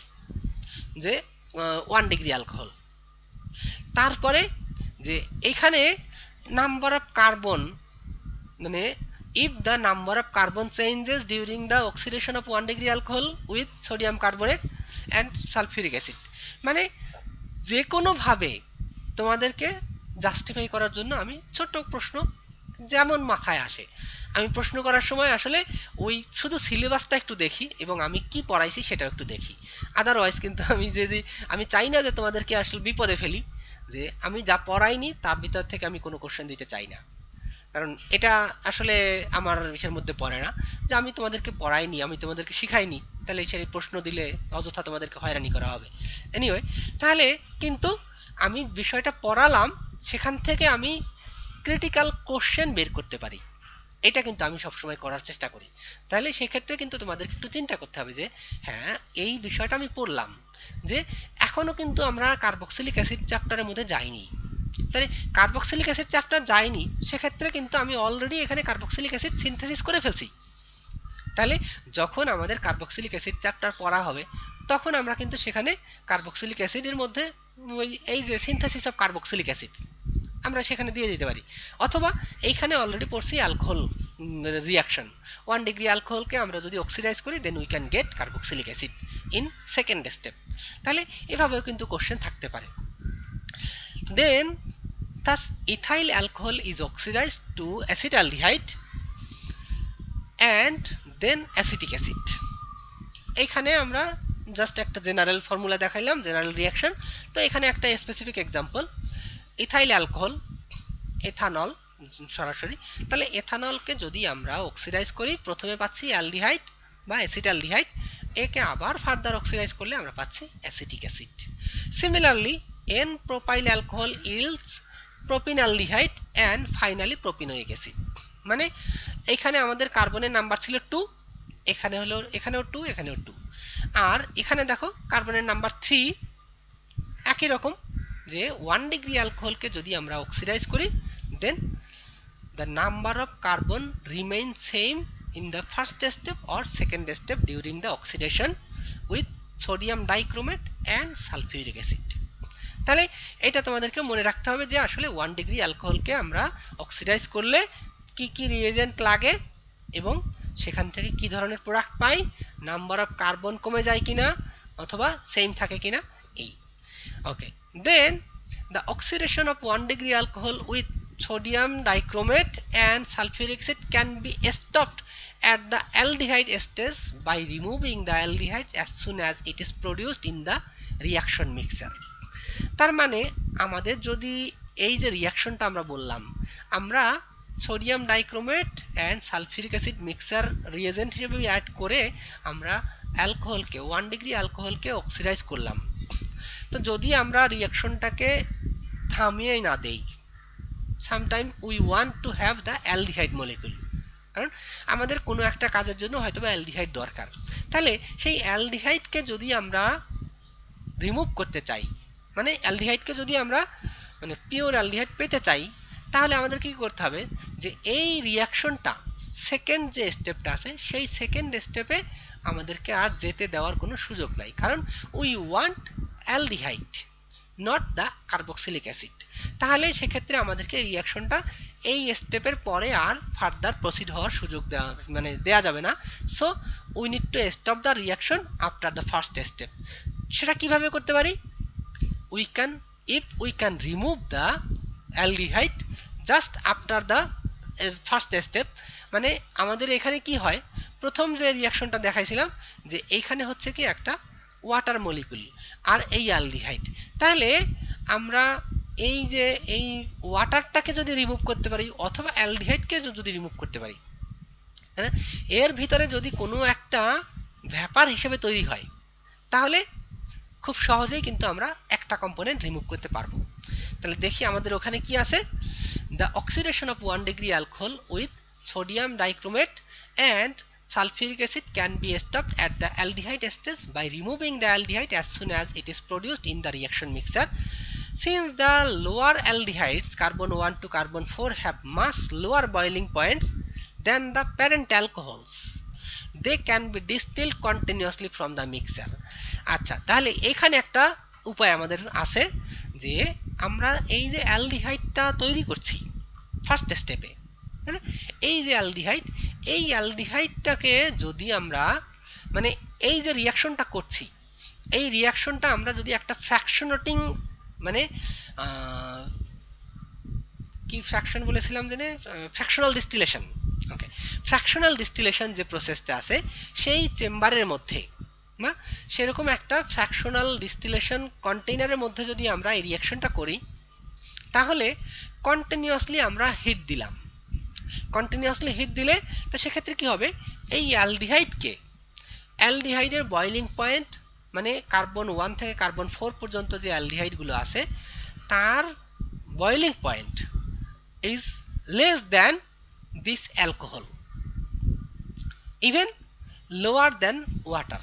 S1: যে 1 ডিগ্রি অ্যালকোহল। তারপরে যে এখানে নাম্বার অফ কার্বন মানে if the number of carbon changes during the oxidation of 1 degree alcohol with sodium carbonate and sulfuric acid। মানে যে কোনো ভাবে তোমাদেরকে জাস্টিফাই করার জন্য আমি ছোট প্রশ্ন যেমন মাথায় আসে, আমি প্রশ্ন করার সময় আসলে ওই শুধু সিলেবাসটা একটু দেখি এবং আমি কি পড়াইছি সেটাও একটু দেখি। আদারওয়াইজ কিন্তু আমি যদি আমি চাই না যে তোমাদেরকে আসলে বিপদে ফেলি, যে আমি যা পড়াইনি তার ভিতর থেকে আমি কোনো কোশ্চেন দিতে চাই না, কারণ এটা আসলে আমার বিষয়ের মধ্যে পড়ে না যে আমি তোমাদেরকে পড়াইনি, আমি তোমাদেরকে শিখাইনি, তাহলে সেই প্রশ্ন দিলে অযথা তোমাদেরকে হয়রানি করা হবে। এনিওয়ে, তাহলে কিন্তু আমি বিষয়টা পড়ালাম, সেখান থেকে আমি ক্রিটিক্যাল কোশ্চেন বের করতে পারি, এটা কিন্তু আমি সবসময় করার চেষ্টা করি। তাহলে সেক্ষেত্রে কিন্তু তোমাদেরকে একটু চিন্তা করতে হবে যে হ্যাঁ এই বিষয়টা আমি পড়লাম, যে এখনো কিন্তু আমরা কার্বক্সিলিক অ্যাসিড চ্যাপ্টারের মধ্যে যাইনি, তাহলে কার্বক্সিলিক অ্যাসিড চ্যাপ্টার যায়নি, সেক্ষেত্রে কিন্তু আমি অলরেডি এখানে কার্বক্সিলিক অ্যাসিড সিনথেসিস করে ফেলছি। তাহলে যখন আমাদের কার্বক্সিলিক অ্যাসিড চ্যাপ্টার পড়া হবে তখন আমরা কিন্তু সেখানে কার্বক্সিলিক অ্যাসিডের মধ্যে এই যে সিনথেসিস অফ কার্বক্সিলিক অ্যাসিড আমরা সেখানে দিয়ে দিতে পারি। অথবা এইখানে অলরেডি পড়ছি অ্যালকোহল রিয়াকশন, 1 ডিগ্রি অ্যালকোহলকে আমরা যদি অক্সিডাইজ করি then we can get carboxylic acid in second step. তাহলে এভাবেও কিন্তু কোশ্চেন থাকতে পারে। দেন thus ethyl alcohol is oxidized to acetaldehyde and then acetic acid। এইখানে আমরা জাস্ট একটা জেনারেল ফর্মুলা দেখাইলাম, জেনারেল রিয়াকশন। তো এখানে একটা specific example, ethyl alcohol, ethanol সরাসরি। তাহলে এথানলকে যদি আমরা অক্সিডাইজ করি প্রথমে পাচ্ছি অ্যালডিহাইড বা অ্যাসিটালডিহাইড, একে আবার ফার্দার অক্সিডাইজ করলে আমরা পাচ্ছি acetic acid. Similarly n propyl alcohol yields propionaldehyde and finally propanoic acid. মানে এখানে আমাদের কার্বনের নাম্বার ছিল 2, এখানে হলো এখানেও 2, এখানেও 2, আর এখানে দেখো কার্বনের নাম্বার 3। একই রকম যে 1 ডিগ্রি অ্যালকোহলকে যদি আমরা অক্সিডাইজ করি দেন the number of carbon remains same in the first step or second step during the oxidation with sodium dichromate and sulfuric acid। তাহলে এটা তোমাদেরকে মনে রাখতে হবে যে আসলে 1 ডিগ্রি অ্যালকোহলকে আমরা অক্সিডাইজ করলে কি কি রিয়েজেন্ট লাগে এবং সেখান থেকে কি ধরনের product pi, number of carbon কমে যায় কিনা অথবা সেম থাকে কিনা এই। ওকে, দেন the oxidation of 1 degree alcohol with sodium dichromate and sulfuric acid can be stopped at the aldehyde stage by removing the aldehydes as soon as it is produced in the reaction mixture। তার মানে আমাদের যদি এই যে রিয়াকশনটা আমরা বললাম, আমরা sodium dichromate and sulphuric acid mixer reagent হিসেবে অ্যাড করে আমরা অ্যালকোহলকে 1 ডিগ্রি অ্যালকোহলকে অক্সিডাইজ করলাম। তো যদি আমরা রিয়াকশনটাকে থামিয়ে না দেই, sometime we want to have the aldehyde molecule, কারণ আমাদের কোনো একটা কাজের জন্য হয়তো বা অ্যালডিহাইড দরকার। তাহলে সেই অ্যালডিহাইডকে যদি আমরা রিমুভ করতে চাই, মানে অ্যালডিহাইডকে যদি আমরা মানে পিওর অ্যালডিহাইড পেতে চাই, তাহলে আমাদের কি করতে হবে যে এই রিয়াকশনটা সেকেন্ড যে স্টেপটা আছে সেই সেকেন্ড স্টেপে আমাদেরকে আর যেতে দেওয়ার কোনো সুযোগ নাই, কারণ we want aldehyde not the carboxylic acid. তাহলে সেক্ষেত্রে আমাদেরকে রিয়াকশনটা এই স্টেপের পরে আর ফার্দার প্রসিড হওয়ার সুযোগ দেওয়া যাবে না। So we need to stop the reaction after the first step. সেটা কিভাবে করতে পারি? if we can remove the aldehyde just after the first step। মানে আমাদের এখানে কি হয়, প্রথম যে রিয়াকশনটা দেখাইছিলাম যে এইখানে হচ্ছে কি একটা ওয়াটার মলিকুল আর এই অ্যালডিহাইড, তাহলে আমরা এই যে এই ওয়াটারটাকে যদি রিমুভ করতে পারি অথবা অ্যালডিহাইডকে যদি রিমুভ করতে পারি, হ্যাঁ, এর ভিতরে যদি কোনো একটা ভ্যাপার হিসেবে তৈরি হয় তাহলে খুব সহজেই কিন্তু আমরা একটা কম্পোনেন্ট রিমুভ করতে পারবো। তাহলে দেখি আমাদের ওখানে কি আছে, the oxidation of 1 degree alcohol with sodium dichromate and sulfuric acid can be stopped at the aldehyde stage by removing the aldehyde as soon as it is produced in the reaction mixture। Since the lower aldehydes carbon 1 to carbon 4 have much lower boiling points than the parent alcohols, they can be distilled continuously from the mixture। আচ্ছা, তাহলে এখানে একটা উপায় আমাদের আছে যে আমরা এই যে অ্যালডিহাইডটা তৈরি করছি ফার্স্ট স্টেপে, তাই না? এই যে অ্যালডিহাইড, এই অ্যালডিহাইডটাকে যদি আমরা মানে এই যে রিয়াকশনটা করছি, এই রিয়াকশনটা আমরা যদি একটা ফ্র্যাকশনেটিং মানে কি ফ্র্যাকশন বলেছিলাম জানেন, ফ্র্যাকশনাল ডিস্টিলেশন, ওকে, ফ্র্যাকশনাল ডিস্টিলেশন যে প্রসেসটা আছে সেই চেম্বারের মধ্যে না, সেরকম একটা ফ্র্যাকশনাল ডিস্টিলেশন কন্টেইনারের মধ্যে যদি আমরা এই রিয়াকশনটা করি, তাহলে কন্টিনিউয়াসলি আমরা হিট দিলাম, কন্টিনিউয়াসলি হিট দিলে তো সেক্ষেত্রে কি হবে, এই অ্যালডিহাইডের বয়লিং পয়েন্ট মানে কার্বন 1 থেকে কার্বন 4 পর্যন্ত যে অ্যালডিহাইডগুলো আছে তার boiling point is less than this alcohol, even lower than water.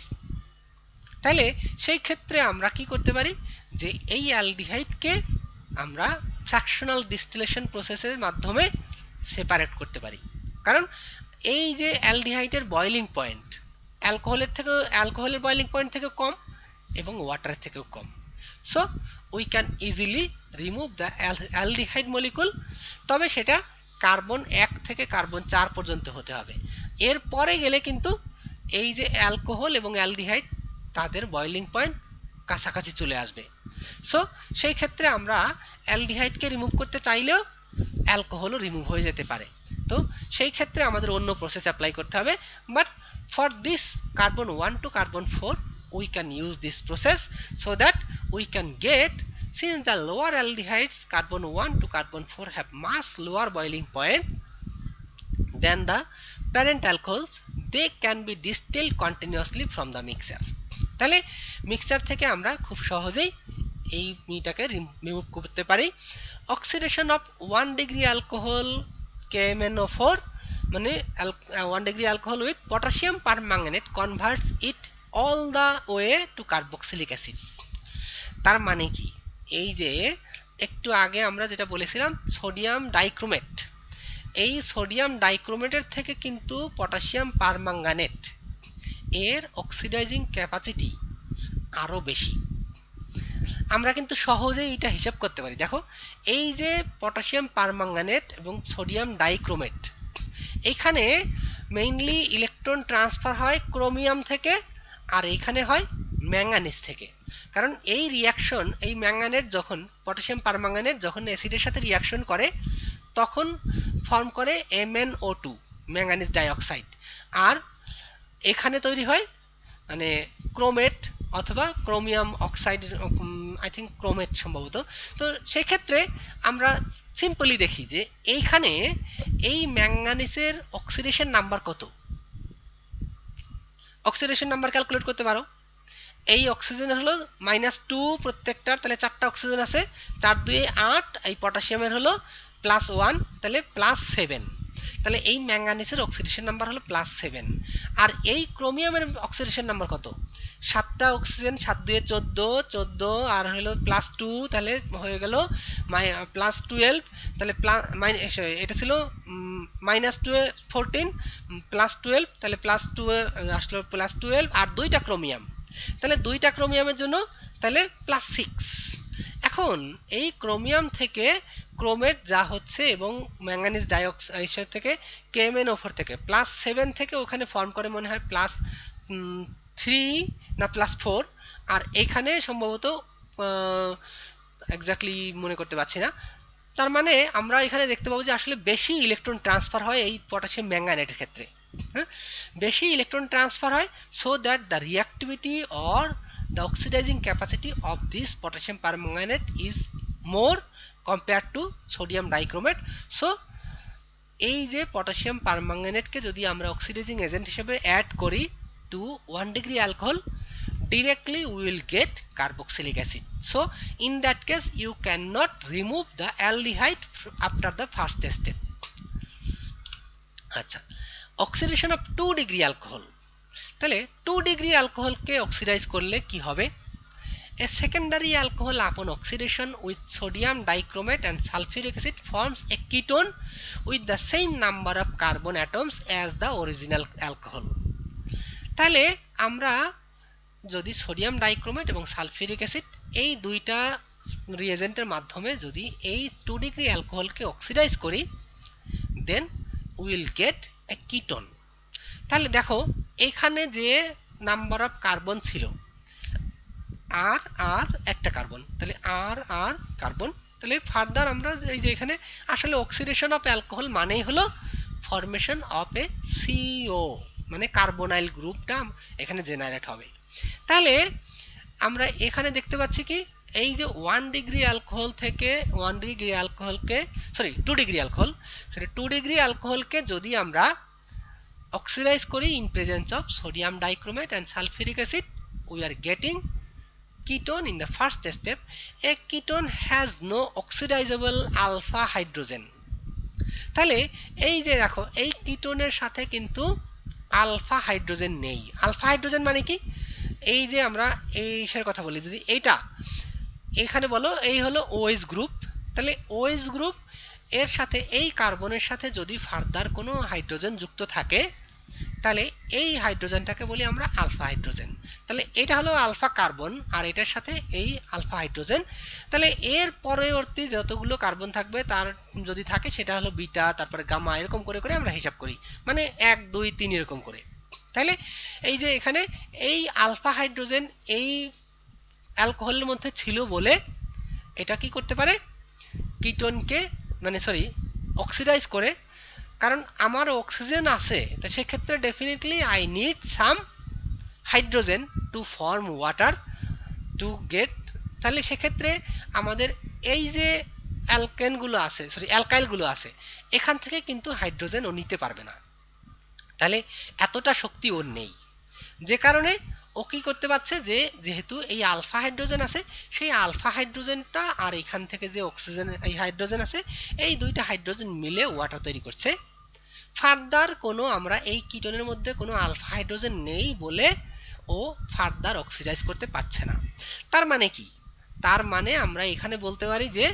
S1: তাহলে সেই ক্ষেত্রে আমরা কি করতে পারি, যে এই অ্যালডিহাইডকে আমরা ফ্র্যাকশনাল ডিস্টিলেশন প্রসেসের মাধ্যমে সেপারেট করতে পারি, কারণ এই যে অ্যালডিহাইডের বয়লিং পয়েন্ট অ্যালকোহলের বয়লিং পয়েন্ট থেকে কম এবং ওয়াটারের থেকেও কম, so we can easily remove the aldehyde molecule. তবে সেটা কার্বন 1 থেকে কার্বন 4 পর্যন্ত হতে হবে, এর পরে গেলে কিন্তু এই যে অ্যালকোহল এবং অ্যালডিহাইড তাদের বয়লিং পয়েন্ট কাছাকাছি চলে আসবে। সো সেই ক্ষেত্রে আমরা অ্যালডিহাইডকে রিমুভ করতে চাইলেও অ্যালকোহলও রিমুভ হয়ে যেতে পারে, তো সেই ক্ষেত্রে আমাদের অন্য প্রসেস অ্যাপ্লাই করতে হবে। But for this carbon 1 to carbon 4 we can use this process so that we can get, since the lower aldehydes carbon 1 to carbon 4 have much lower boiling point than the parent alcohols, they can be distilled continuously from the mixture। তাহলে মিক্সচার থেকে আমরা খুব সহজেই এই মিটাকে রিমুভ করতে পারি। Oxidation of 1 degree alcohol KMnO4 মানে 1 degree alcohol with potassium permanganate converts it all the way to carboxylic acid. তার মানে কি, এই যে একটু আগে আমরা যেটা বলেছিলাম সোডিয়াম ডাইক্রোমেট, এই সোডিয়াম ডাইক্রোমেটের থেকে কিন্তু পটাশিয়াম পারম্যাঙ্গানেট এর অক্সিডাইজিং ক্যাপাসিটি আরো বেশি। আমরা কিন্তু সহজেই এটা হিসাব করতে পারি, দেখো এই যে পটাশিয়াম পারম্যাঙ্গানেট এবং সোডিয়াম ডাইক্রোমেট, এইখানে মেইনলি ইলেকট্রন ট্রান্সফার হয় ক্রোমিয়াম থেকে আর এইখানে হয় ম্যাঙ্গানিজ থেকে, কারণ এই রিয়াকশন এই ম্যাঙ্গানেট যখন পটাশিয়াম পারম্যাঙ্গানেট যখন অ্যাসিডের সাথে রিয়াকশন করে তখন ফর্ম করে MnO2 ম্যাঙ্গানিজ ডাইঅক্সাইড, আর এখানে তৈরি হয় মানে ক্রোমেট অথবা chromium oxide, I think chromate সম্ভবত। তো সেই ক্ষেত্রে আমরা সিম্পলি দেখি যে এইখানে এই ম্যাঙ্গানিজের অক্সিডেশন নাম্বার কত, অক্সিডেশন নাম্বার ক্যালকুলেট করতে পারো। এই অক্সিজেন হলো -2 প্রত্যেকটার, তাহলে 4টা অক্সিজেন আছে, 4 2 8, এই পটাশিয়ামের হলো +1 তাহলে +7, তাহলে এই ম্যাঙ্গানিজের অক্সিডেশন নাম্বার হলো +7। আর এই ক্রোমিয়ামের অক্সিডেশন নাম্বার কত, 7টা অক্সিজেন, 7 2 14 14 আর হলো +2 তাহলে হয়ে গেল +12, তাহলে এটা ছিল -12 14 +12 তাহলে +2 আসলো +12 আর 2টা ক্রোমিয়াম, তাহলে 2টা ক্রোমিয়ামের জন্য তাহলে +6। এখন এই ক্রোমিয়াম থেকে ক্রোমেট যা হচ্ছে এবং ম্যাঙ্গানিজ ডাইঅক্সাইড থেকে KMnO4 থেকে +7 থেকে ওখানে ফর্ম করে মনে হয় +3 না +4, আর এখানে সম্ভবত এক্স্যাক্টলি মনে করতে পারছি না। তার মানে আমরা এখানে দেখতে পাবো যে আসলে বেশি ইলেকট্রন ট্রান্সফার হয় এই পটাশিয়াম ম্যাঙ্গানেটের ক্ষেত্রে, হ্যাঁ বেশি ইলেকট্রন ট্রান্সফার হয়, so that the reactivity or the oxidizing capacity of this potassium permanganate is more compared to sodium dichromate। so এই যে পটাশিয়াম পারম্যাঙ্গানেটকে যদি আমরা অক্সিডাইজিং এজেন্ট হিসেবে অ্যাড করি to 1 degree alcohol, directly we will get carboxylic acid, so in that case you cannot remove the aldehyde after the first step। আচ্ছা, অক্সিডেশন অফ 2 ডিগ্রি অ্যালকোহল, তাহলে 2 ডিগ্রি অ্যালকোহলকে অক্সিডাইজ করলে কি হবে, a secondary alcohol upon oxidation with sodium dichromate and sulfuric acid forms a ketone with the same number of carbon atoms as the original alcohol। তাহলে আমরা যদি সোডিয়াম ডাইক্রোমেট এবং সালফিউরিক অ্যাসিড এই দুইটা রিয়েজেন্টের মাধ্যমে যদি এই 2 ডিগ্রি অ্যালকোহলকে অক্সিডাইজ করি, then will get a ketone. তাহলে দেখো এখানে যে নাম্বার অফ কার্বন ছিল আর আর একটা কার্বন, তাহলে আর কার্বন, তাহলে ফার্দার আমরা এই যে এখানে আসলে অক্সিডেশন অফ অ্যালকোহল মানেই হলো ফরমেশন অফ এ সিও, মানে কার্বনাইল গ্রুপটা এখানে জেনারেট হবে। তাহলে আমরা এখানে দেখতে পাচ্ছি কি এই যে 1 ডিগ্রি অ্যালকোহল থেকে 1 ডিগ্রি অ্যালকোহলকে টু ডিগ্রি অ্যালকোহল 2 ডিগ্রি অ্যালকোহলকে যদি আমরা oxidize করি in presence of sodium dichromate and sulfuric acid, we are getting ketone in the first step. A ketone has no oxidizable alpha hydrogen. তাহলে এই যে দেখো এই কিটোনের সাথে কিন্তু আলফা হাইড্রোজেন নেই। আলফা হাইড্রোজেন মানে কি, এই যে আমরা এই বিষয়ের কথা বলি, যদি এইটা এখানে বলো এই হলো OH গ্রুপ, তাহলে OH গ্রুপ এর সাথে এই কার্বনের সাথে যদি ফার্দার কোনো হাইড্রোজেন যুক্ত থাকে তাহলে এই হাইড্রোজেনটাকে বলি আমরা আলফা হাইড্রোজেন। তাহলে এটা হলো আলফা কার্বন আর এটার সাথে এই আলফা হাইড্রোজেন। তাহলে এর পরবর্তী যতগুলো কার্বন থাকবে তার যদি থাকে সেটা হলো বিটা, তারপরে গামা, এরকম করে করে আমরা হিসাব করি, মানে 1 2 3 এরকম করে। তাহলে এই যে এখানে এই আলফা হাইড্রোজেন এই অ্যালকোহলের মধ্যে ছিল বলে এটা কি করতে পারে, কিটোনকে মানে অক্সিডাইজ করে, কারণ আমার অক্সিজেন আছে, তো সেক্ষেত্রে definitely I need some hydrogen to form water to get. তাহলে সেক্ষেত্রে আমাদের এই যে অ্যালকেনগুলো আছে অ্যালকাইলগুলো আছে এখান থেকে কিন্তু হাইড্রোজেন ও নিতে পারবে না, তাহলে এতটা শক্তি ওর নেই, যে কারণে ও কি করতে পারছে যে যেহেতু এই আলফা হাইড্রোজেন আছে সেই আলফা হাইড্রোজেনটা আর এখান থেকে যে অক্সিজেন এই হাইড্রোজেন আছে এই দুইটা হাইড্রোজেন মিলে ওয়াটার তৈরি করছে। ফার্দার কোনো আমরা এই কিটোনের মধ্যে কোনো আলফা হাইড্রোজেন নেই বলে ও ফার্দার অক্সিডাইজ করতে পারছে না। তার মানে কি, তার মানে আমরা এখানে বলতে পারি যে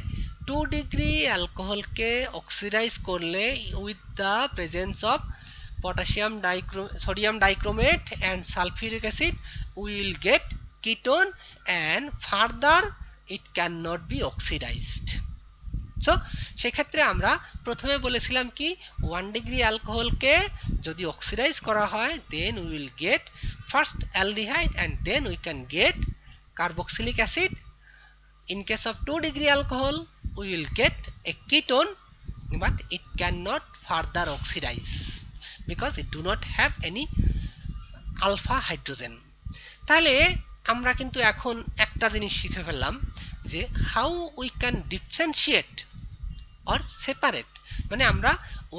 S1: 2 ডিগ্রি অ্যালকোহলকে অক্সিডাইজ করলে with the presence of sodium dichromate and sulfuric acid we will get ketone and further it cannot be oxidized. So সেক্ষেত্রে আমরা প্রথমে বলেছিলাম কি 1 ডিগ্রি অ্যালকোহলকে যদি অক্সিডাইজ করা হয় then we will get first aldehyde and then we can get carboxylic acid. in case of 2 degree alcohol we will get a ketone but it cannot further oxidize because it do not have any alpha hydrogen. তাহলে আমরা কিন্তু এখন একটা জিনিস শিখে ফেললাম যে how we can differentiate or separate, মানে আমরা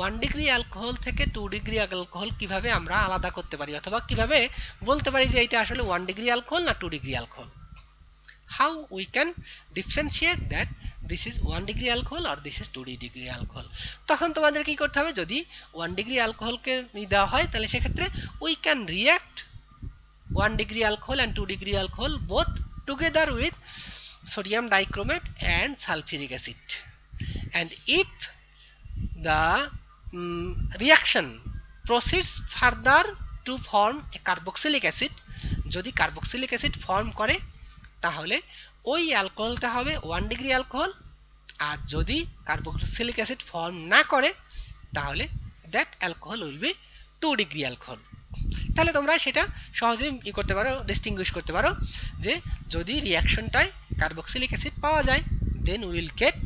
S1: 1 ডিগ্রি অ্যালকোহল থেকে 2 ডিগ্রি অ্যালকোহল কিভাবে আমরা আলাদা করতে পারি অথবা কিভাবে বলতে পারি যে এটা আসলে 1 ডিগ্রি অ্যালকোহল না 2 degree alcohol. how we can differentiate that this is 1 degree alcohol or this is 2 degree alcohol। তখন তোমাদের কি করতে হবে, যদি 1 ডিগ্রি অ্যালকোহলকে দেওয়া হয় তাহলে সেক্ষেত্রে we can react 1 degree alcohol and 2 degree alcohol both together with sodium dichromate and sulfuric acid, and if the reaction proceeds further to form a carboxylic acid, যদি কার্বক্সিলিক অ্যাসিড ফর্ম করে তাহলে ওই অ্যালকোহলটা হবে 1 ডিগ্রি অ্যালকোহল, আর যদি কার্বক্সিলিক অ্যাসিড ফর্ম না করে তাহলে that alcohol will be 2 degree alcohol. তাহলে তোমরা সেটা সহজেই করতে পারো, ডিস্টিংগুইশ করতে পারো যে যদি রিঅ্যাকশনটায় কার্বক্সিলিক অ্যাসিড পাওয়া যায় then will get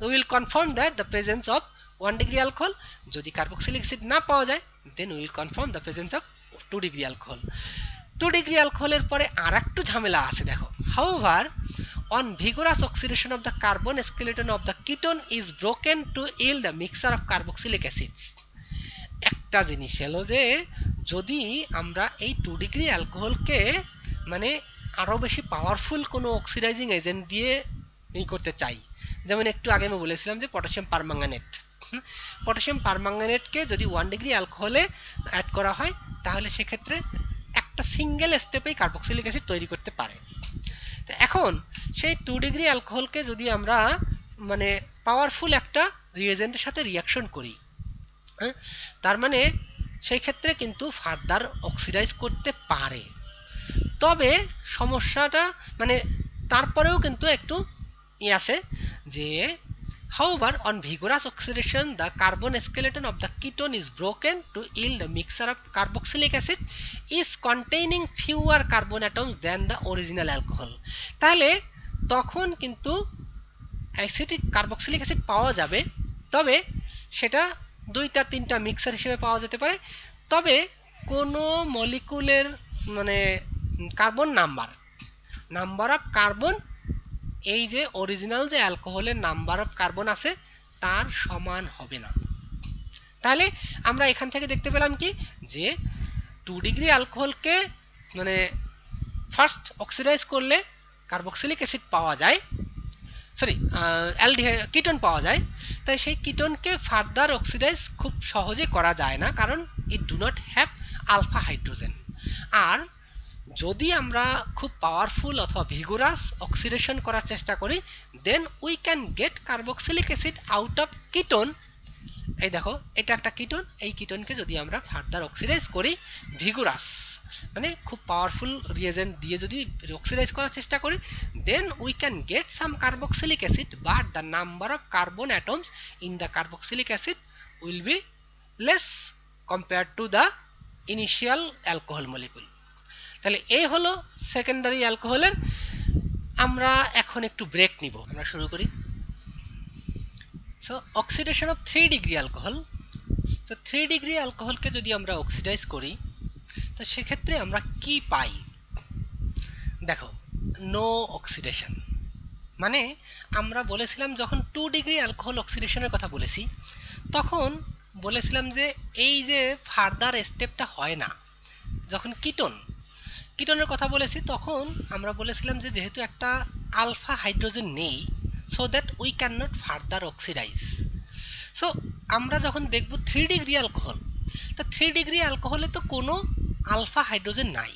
S1: will confirm that the presence of 1 degree alcohol, যদি কার্বক্সিলিক অ্যাসিড না পাওয়া যায় then will confirm the presence of 2 degree alcohol. 2 degree অ্যালকোহলের পরে আর একটু ঝামেলা আছে দেখো। however on vigorous oxidation of the carbon skeleton of the ketone is broken to yield a mixture of carboxylic acids। একটা জিনিস হলো যে যদি আমরা এই 2 ডিগ্রি অ্যালকোহলকে মানে আরো বেশি পাওয়ারফুল কোনো অক্সিডাইজিং এজেন্ট দিয়ে করতে চাই, যেমন একটু আগে আমি বলেছিলাম যে পটাশিয়াম পারম্যাঙ্গানেট, পটাশিয়াম পারম্যাঙ্গানেটকে যদি 1 ডিগ্রি অ্যালকোহলে অ্যাড করা হয় তাহলে সেক্ষেত্রে একটা সিঙ্গেল স্টেপেই কার্বক্সিলিক অ্যাসিড তৈরি করতে পারে। তো এখন সেই 2 ডিগ্রি অ্যালকোহলকে যদি আমরা মানে পাওয়ারফুল একটা রিএজেন্টের সাথে রিঅ্যাকশন করি, তার মানে সেই ক্ষেত্রে কিন্তু ফার্দার অক্সিডাইজ করতে পারে, তবে সমস্যাটা মানে তারপরেও কিন্তু একটু আছে যে However, on vigorous oxidation, the carbon skeleton of the ketone is broken to yield a mixture of carboxylic acid is containing fewer carbon atoms than the original alcohol. তাহলে তখন কিন্তু অ্যাসিটিক কার্বক্সিলিক অ্যাসিড পাওয়া যাবে, তবে সেটা দুইটা তিনটা মিক্সার হিসেবে পাওয়া যেতে পারে। তবে কোনো মলিকুলের মানে কার্বন নাম্বার অফ কার্বন এই যে অরিজিনাল যে অ্যালকোহলের নাম্বার অফ কার্বন আছে তার সমান হবে না। তাহলে আমরা এখান থেকে দেখতে পেলাম কি যে 2 ডিগ্রি অ্যালকোহলকে মানে ফার্স্ট অক্সিডাইজ করলে কার্বক্সিলিক অ্যাসিড পাওয়া যায়, সরি কিটোন পাওয়া যায়। তাই সেই কিটোনকে ফার্দার অক্সিডাইজ খুব সহজে করা যায় না, কারণ it do not have alpha hydrogen. আর যদি আমরা খুব পাওয়ারফুল অথবা ভিগোরাস অক্সিডেশন করার চেষ্টা করি, then we can get carboxylic acid out of ketone. এই দেখো এটা একটা কিটোন, এই কিটোনকে যদি আমরা ফার্দার অক্সিডাইজ করি ভিগোরাস মানে খুব পাওয়ারফুল রিয়েজেন্ট দিয়ে যদি অক্সিডাইজ করার চেষ্টা করি, then we can get some carboxylic acid, but the number of carbon atoms in the carboxylic acid will be less compare to the initial alcohol molecule. তাহলে এই হলো সেকেন্ডারি অ্যালকোহলের। আমরা এখন একটু ব্রেক নিব, আমরা শুরু করি। So oxidation of 3 degree alcohol. তো 3 ডিগ্রি অ্যালকোহলকে যদি আমরা অক্সিডাইজ করি তো সেক্ষেত্রে আমরা কি পাই? দেখো, নো অক্সিডেশন। মানে আমরা বলেছিলাম যখন 2 ডিগ্রি অ্যালকোহল অক্সিডেশনের কথা বলেছি, তখন বলেছিলাম যে এই যে ফার্দার স্টেপটা হয় না। যখন কিটোনের কথা বলেছি তখন আমরা বলেছিলাম যে যেহেতু একটা আলফা হাইড্রোজেন নেই, so that we can not further oxidise. So আমরা যখন দেখব 3 ডিগ্রি অ্যালকোহল, তো 3 ডিগ্রি অ্যালকোহলে তো কোনো আলফা হাইড্রোজেন নাই,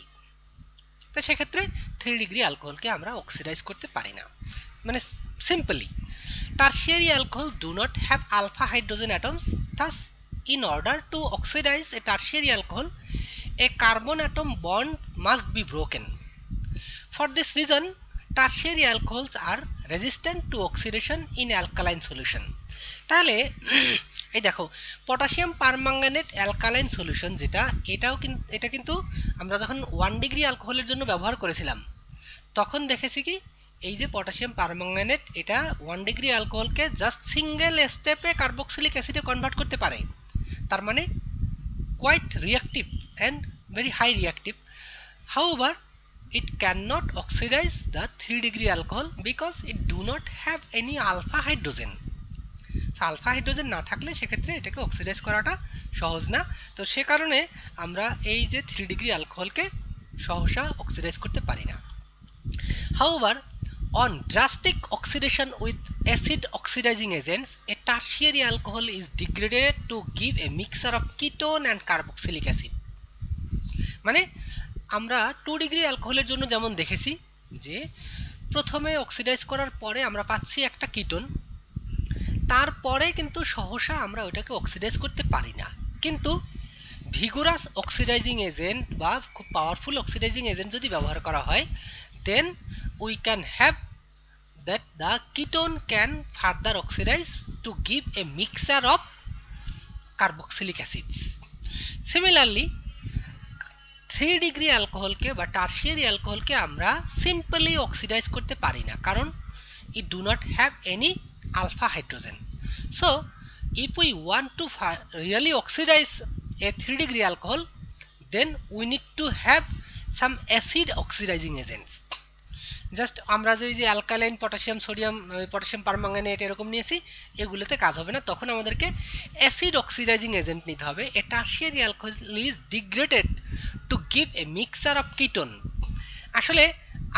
S1: তো সেক্ষেত্রে 3 ডিগ্রি অ্যালকোহলকে আমরা অক্সিডাইজ করতে পারি না। মানে simply tertiary alcohol do not have alpha hydrogen atoms, thus in order to oxidize a tertiary alcohol a carbon atom bond must be broken. For this reason tertiary alcohols are resistant to oxidation in alkaline solution. তাহলে এই দেখো পটাশিয়াম পারম্যাঙ্গানেট অ্যালকালাইন সলিউশন যেটা, এটা কিন্তু আমরা যখন 1 ডিগ্রি অ্যালকোহলের জন্য ব্যবহার করেছিলাম তখন দেখেছি কি এই যে পটাশিয়াম পারম্যাঙ্গানেট এটা 1 ডিগ্রি অ্যালকোহলকে জাস্ট সিঙ্গেল স্টেপে কার্বক্সিলিক অ্যাসিডে কনভার্ট করতে পারে। তার মানে quite reactive and very high reactive. However, it cannot oxidize the 3 degree alcohol because it do not have any alpha hydrogen. Alpha hydrogen না থাকলে সেক্ষেত্রে এটাকে অক্সিডাইজ করাটা সহজ না। তো সে কারণে আমরা এই যে 3 ডিগ্রি অ্যালকোহলকে সহসা অক্সিডাইজ করতে পারি না। However, on drastic oxidation with acid oxidizing agents, a tertiary alcohol is degraded to give a mixture of ketone and carboxylic acid. মানে আমরা 2 ডিগ্রি অ্যালকোহলের জন্য যেমন দেখেছি যে প্রথমে অক্সিডাইজ করার পরে আমরা পাচ্ছি একটা কিটোন, তারপরে কিন্তু সহসা আমরা ওটাকে অক্সিডাইজ করতে পারি না। কিন্তু ভিগোরাস অক্সিডাইজিং এজেন্ট বা খুব পাওয়ারফুল অক্সিডাইজিং এজেন্ট যদি ব্যবহার করা হয়, then we can have that the ketone can further oxidize to give a mixture of carboxylic acids. Similarly, 3 degree অ্যালকোহলকে বা টারশিয়ারি অ্যালকোহলকে আমরা সিম্পলি অক্সিডাইজ করতে পারি না, কারণ it do not have any alpha hydrogen. So if we want to really oxidize a 3 degree alcohol, then we need to have some acid oxidizing agents. Just আমরা যে alkaline potassium sodium potassium permanganate এরকম নিয়েছি, এগুলোতে কাজ হবে না, তখন আমাদেরকে অ্যাসিড অক্সিডাইজিং এজেন্ট নিতে হবে। A tertiary alcohol is degraded to give a mixture of ketone. আসলে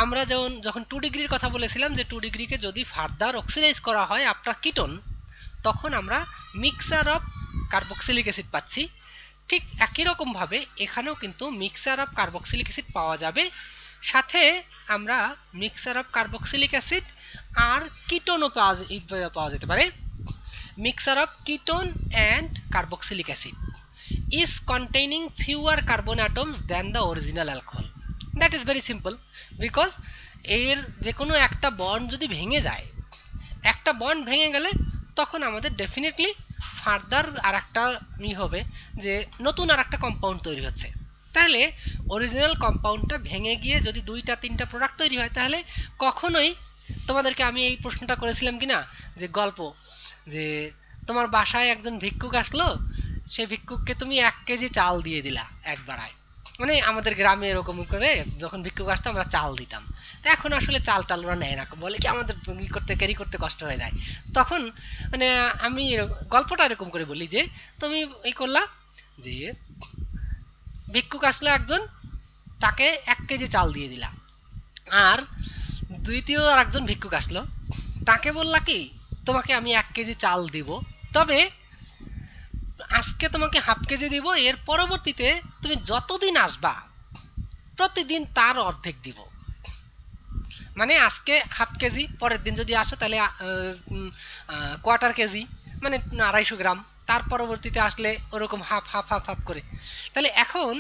S1: আমরা যখন 2 ডিগ্রির কথা বলেছিলাম যে 2 ডিগ্রিকে যদি ফার্দার অক্সিডাইজ করা হয় আফটার কিটোন, তখন আমরা মিক্সচার অফ কার্বক্সিলিক অ্যাসিড পাচ্ছি। ঠিক একই রকম ভাবে এখানেও কিন্তু মিক্সচার অফ কার্বক্সিলিক অ্যাসিড পাওয়া যাবে, সাথে আমরা মিক্সচার অফ কার্বক্সিলিক অ্যাসিড আর কিটোনও পাওয়া যেতে পারে। Mixture of ketone and carboxylic acid is containing fewer carbon atoms than the original alcohol. That is very simple because এর যে কোনো একটা বন্ড যদি ভেঙে যায়, একটা বন্ড ভেঙে গেলে তখন আমাদের ডেফিনেটলি ফার্দার আর একটা হবে যে নতুন আর একটা কম্পাউন্ড তৈরি হচ্ছে। তাহলে অরিজিনাল কম্পাউন্ডটা ভেঙে গিয়ে যদি 2টা 3টা প্রোডাক্ট তৈরি হয়, তাহলে কখনোই তোমাদেরকে আমি এই প্রশ্নটা করেছিলাম কি না, যে গল্প, যে তোমার বাসায় একজন ভিক্ষুক আসলো, সেই ভিক্ষুককে তুমি 1 কেজি চাল দিয়ে দিলা একবারায়। মানে আমাদের গ্রামে এরকম করে যখন ভিক্ষুক আসতো আমরা চাল দিতাম। তো এখন আসলে চাল টাল ওরা নেয় না, বলে কি আমাদের ক্যারি করতে কষ্ট হয়ে যায়। তখন মানে আমি গল্পটা এরকম করে বলি যে তুমি এই করলা যে ভিক্ষুক আসলো একজন, তাকে 1 কেজি চাল দিয়ে দিলা। আর দ্বিতীয় আর একজন ভিক্ষুক আসলো, তাকে বললা কি তোমাকে আমি 1 কেজি চাল দিব, তবে আজকে তোমাকে হাফ কেজি দিব, এর পরবর্তীতে তুমি যতদিন আসবা প্রতিদিন তার অর্ধেক দিব। মানে আজকে হাফ কেজি, পরের দিন যদি আসে তাহলে কোয়ার্টার কেজি, মানে 250 গ্রাম, তার পরবর্তীতে আসলে ওরকম হাফ হাফ হাফ হাফ করে। তাহলে এখন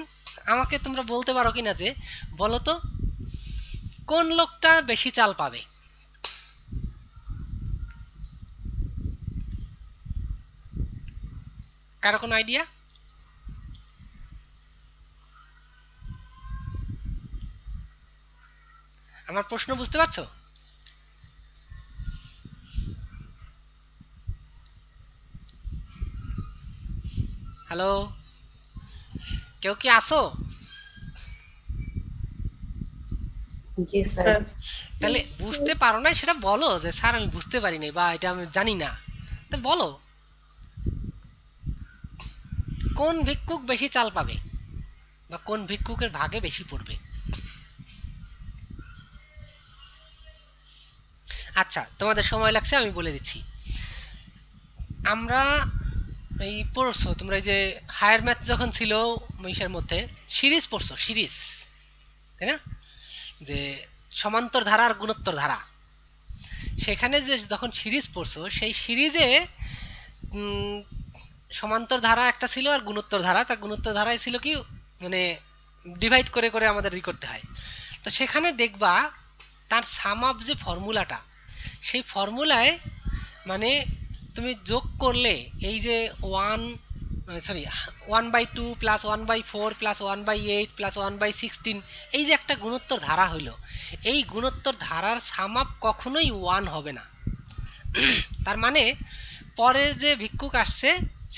S1: আমাকে তোমরা বলতে পারো কিনা যে বলো তো কোন লোকটা বেশি চাল পাবে? কারো কোনো আইডিয়া? আমার প্রশ্ন বুঝতে পারছো? হ্যালো, কেউ কি আসো?
S2: জি স্যার।
S1: তাহলে বুঝতে পারো না সেটা বলো, যে স্যার আমি বুঝতে পারি নাই বা এটা আমি জানি না, তো বলো কোন ভিক্ষুক বেশি চাল পাবে বা কোন ভিক্ষুকের ভাগে বেশি পড়বে। আচ্ছা, তোমাদের সময় লাগছে, আমি বলে দিচ্ছি। আমরা এই পড়ছো তোমরা, এই যে হায়ার ম্যাথ যখন ছিল ইসের মধ্যে, সিরিজ পড়ছো, সিরিজ, তাই না? যে সমান্তর ধারা আর গুণোত্তর ধারা, সেখানে যে যখন সিরিজ পড়ছো সেই সিরিজে উম, সমান্তর ধারা একটা ছিল আর গুণোত্তর ধারা, তা গুণোত্তর ধারায় ছিল কি মানে ডিভাইড করে করে আমাদের করতে হয়। তো সেখানে দেখবা তার সাম আপ যে ফর্মুলাটা, সেই ফর্মুলায় মানে তুমি যোগ করলে এই যে 1/2 প্লাস 1/4 প্লাস 1/8 প্লাস 1/16, এই যে একটা গুণোত্তর ধারা হইলো, এই গুণোত্তর ধারার সাম আপ কখনোই 1 হবে না। তার মানে পরে যে ভিক্ষুক আসছে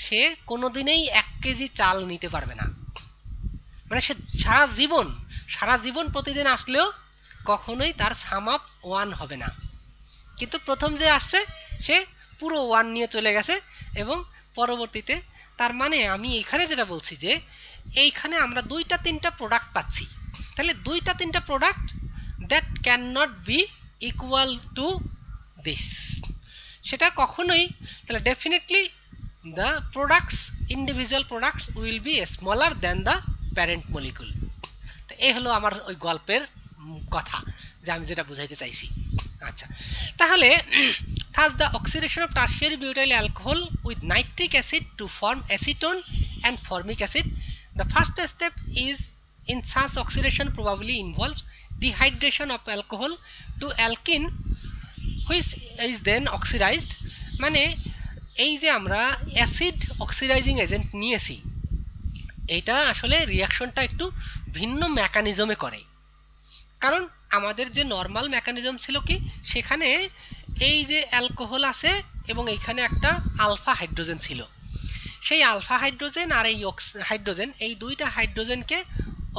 S1: সে কোনোদিনই 1 কেজি চাল নিতে পারবে না। মানে সে সারা জীবন প্রতিদিন আসলেও কখনোই তার সাম আপ 1 হবে না। কিন্তু প্রথম যে আসছে সে পুরো 1 নিয়ে চলে গেছে, এবং পরবর্তীতে, তার মানে আমি এখানে যেটা বলছি যে এইখানে আমরা 2টা 3টা প্রোডাক্ট পাচ্ছি। তাহলে 2টা 3টা product that can not be equal to this, সেটা কখনোই, তাহলে definitely the products individual products will be smaller than the parent molecule। তো এই হলো আমার ওই গল্পের কথা, যে আমি যেটা বুঝাইতে চাইছি। আচ্ছা, তাহলে thus the oxidation of tertiary butyl alcohol with nitric acid to form acetone and formic acid, the first step is in such oxidation probably involves dehydration of alcohol to alkene which is then oxidized। মানে এই যে আমরা অ্যাসিড অক্সিডাইজিং এজেন্ট নিয়েছি, এটা আসলে রিয়াকশনটা একটু ভিন্ন মেকানিজমে করে। কারণ আমাদের যে নর্মাল মেকানিজম ছিল কি, সেখানে এই যে অ্যালকোহল আছে এবং এইখানে একটা আলফা হাইড্রোজেন ছিল, সেই আলফা হাইড্রোজেন আর এই হাইড্রোজেন, এই 2টা হাইড্রোজেনকে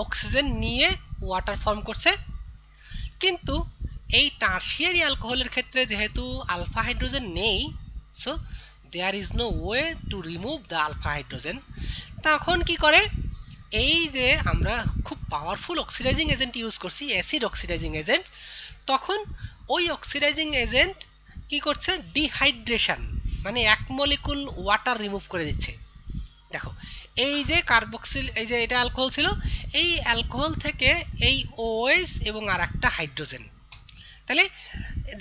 S1: অক্সিজেন নিয়ে ওয়াটার ফর্ম করছে। কিন্তু এই টারশিয়ারি অ্যালকোহলের ক্ষেত্রে যেহেতু আলফা হাইড্রোজেন নেই, so there is no way to remove the alpha hydrogen. তখন কি করে, এই যে আমরা খুব পাওয়ারফুল অক্সিডাইজিং এজেন্ট ইউজ করছি, অ্যাসিড অক্সিডাইজিং এজেন্ট, তখন ওই অক্সিডাইজিং এজেন্ট কি করছে, ডিহাইড্রেশন, মানে 1 মলিকুল ওয়াটার রিমুভ করে দিচ্ছে। দেখো এই যে কার্বক্সিল, এই যে এটা অ্যালকোহল ছিল, এই অ্যালকোহল থেকে এই ওএইচ এবং আর একটা হাইড্রোজেন, তাহলে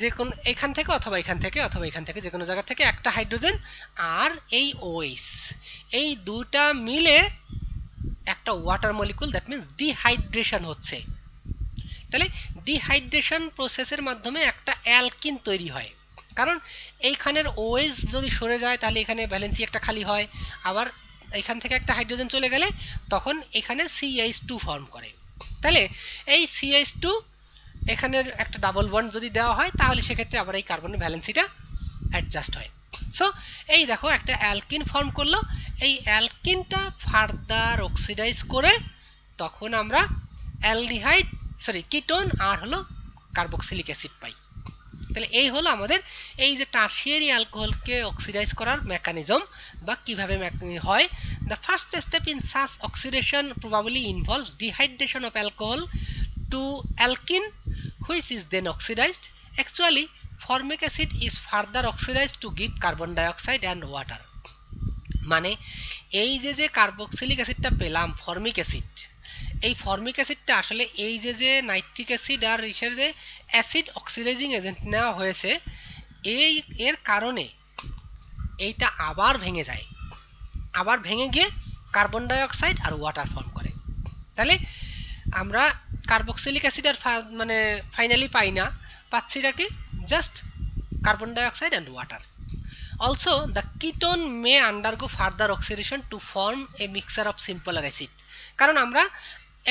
S1: যে কোন এখান থেকে অথবা এখান থেকে অথবা এখান থেকে যে কোনো জায়গা থেকে একটা হাইড্রোজেন আর এই ওএইচ, এই দুটা মিলে একটা water molecule, that means dehydration হচ্ছে। তাহলে ডিহাইড্রেশন প্রসেসের মাধ্যমে একটা অ্যালকিন তৈরি হয়। কারণ এইখানের OH যদি সরে যায় তাহলে এখানে ভ্যালেন্সি একটা খালি হয়, আবার এখান থেকে একটা হাইড্রোজেন চলে গেলে তখন এখানে CH2 ফর্ম করে। তাহলে এই CH2 এখানের একটা ডাবল বন্ড যদি দেওয়া হয় তাহলে সেক্ষেত্রে আবার এই কার্বনের ভ্যালেন্সিটা অ্যাডজাস্ট হয়। সো এই দেখো একটা অ্যালকিন ফর্ম করলো, এই অ্যালকিনটা ফার্দার অক্সিডাইজ করে তখন আমরা অ্যালডিহাইড কিটোন আর হলো কার্বক্সিলিক অ্যাসিড পাই। তাহলে এই হলো আমাদের এই যে টারশিয়ারি অ্যালকোহলকে অক্সিডাইজ করার মেকানিজম বা কিভাবে হয়। The first step in such oxidation probably involves dehydration of alcohol to alkene which is then oxidized. Actually formic acid is further oxidized to give carbon dioxide and water. মানে এই যে কার্বক্সিলিক অ্যাসিডটা পেলাম ফর্মিক অ্যাসিড, এই ফর্মিক অ্যাসিডটা আসলে এই যে নাইট্রিক অ্যাসিড আর ইসের যে অ্যাসিড অক্সিডাইজিং এজেন্ট নেওয়া হয়েছে এর কারণে এইটা আবার ভেঙে যায়, আবার ভেঙে গিয়ে কার্বন ডাইঅক্সাইড আর ওয়াটার ফর্ম করে। তাহলে আমরা কার্বক্সিলিক অ্যাসিড আর মানে ফাইনালি পাই না, পাচ্ছিটা কি just carbon dioxide and water. Also the ketone may undergo further oxidation to form a mixture of simpler acid. কারণ আমরা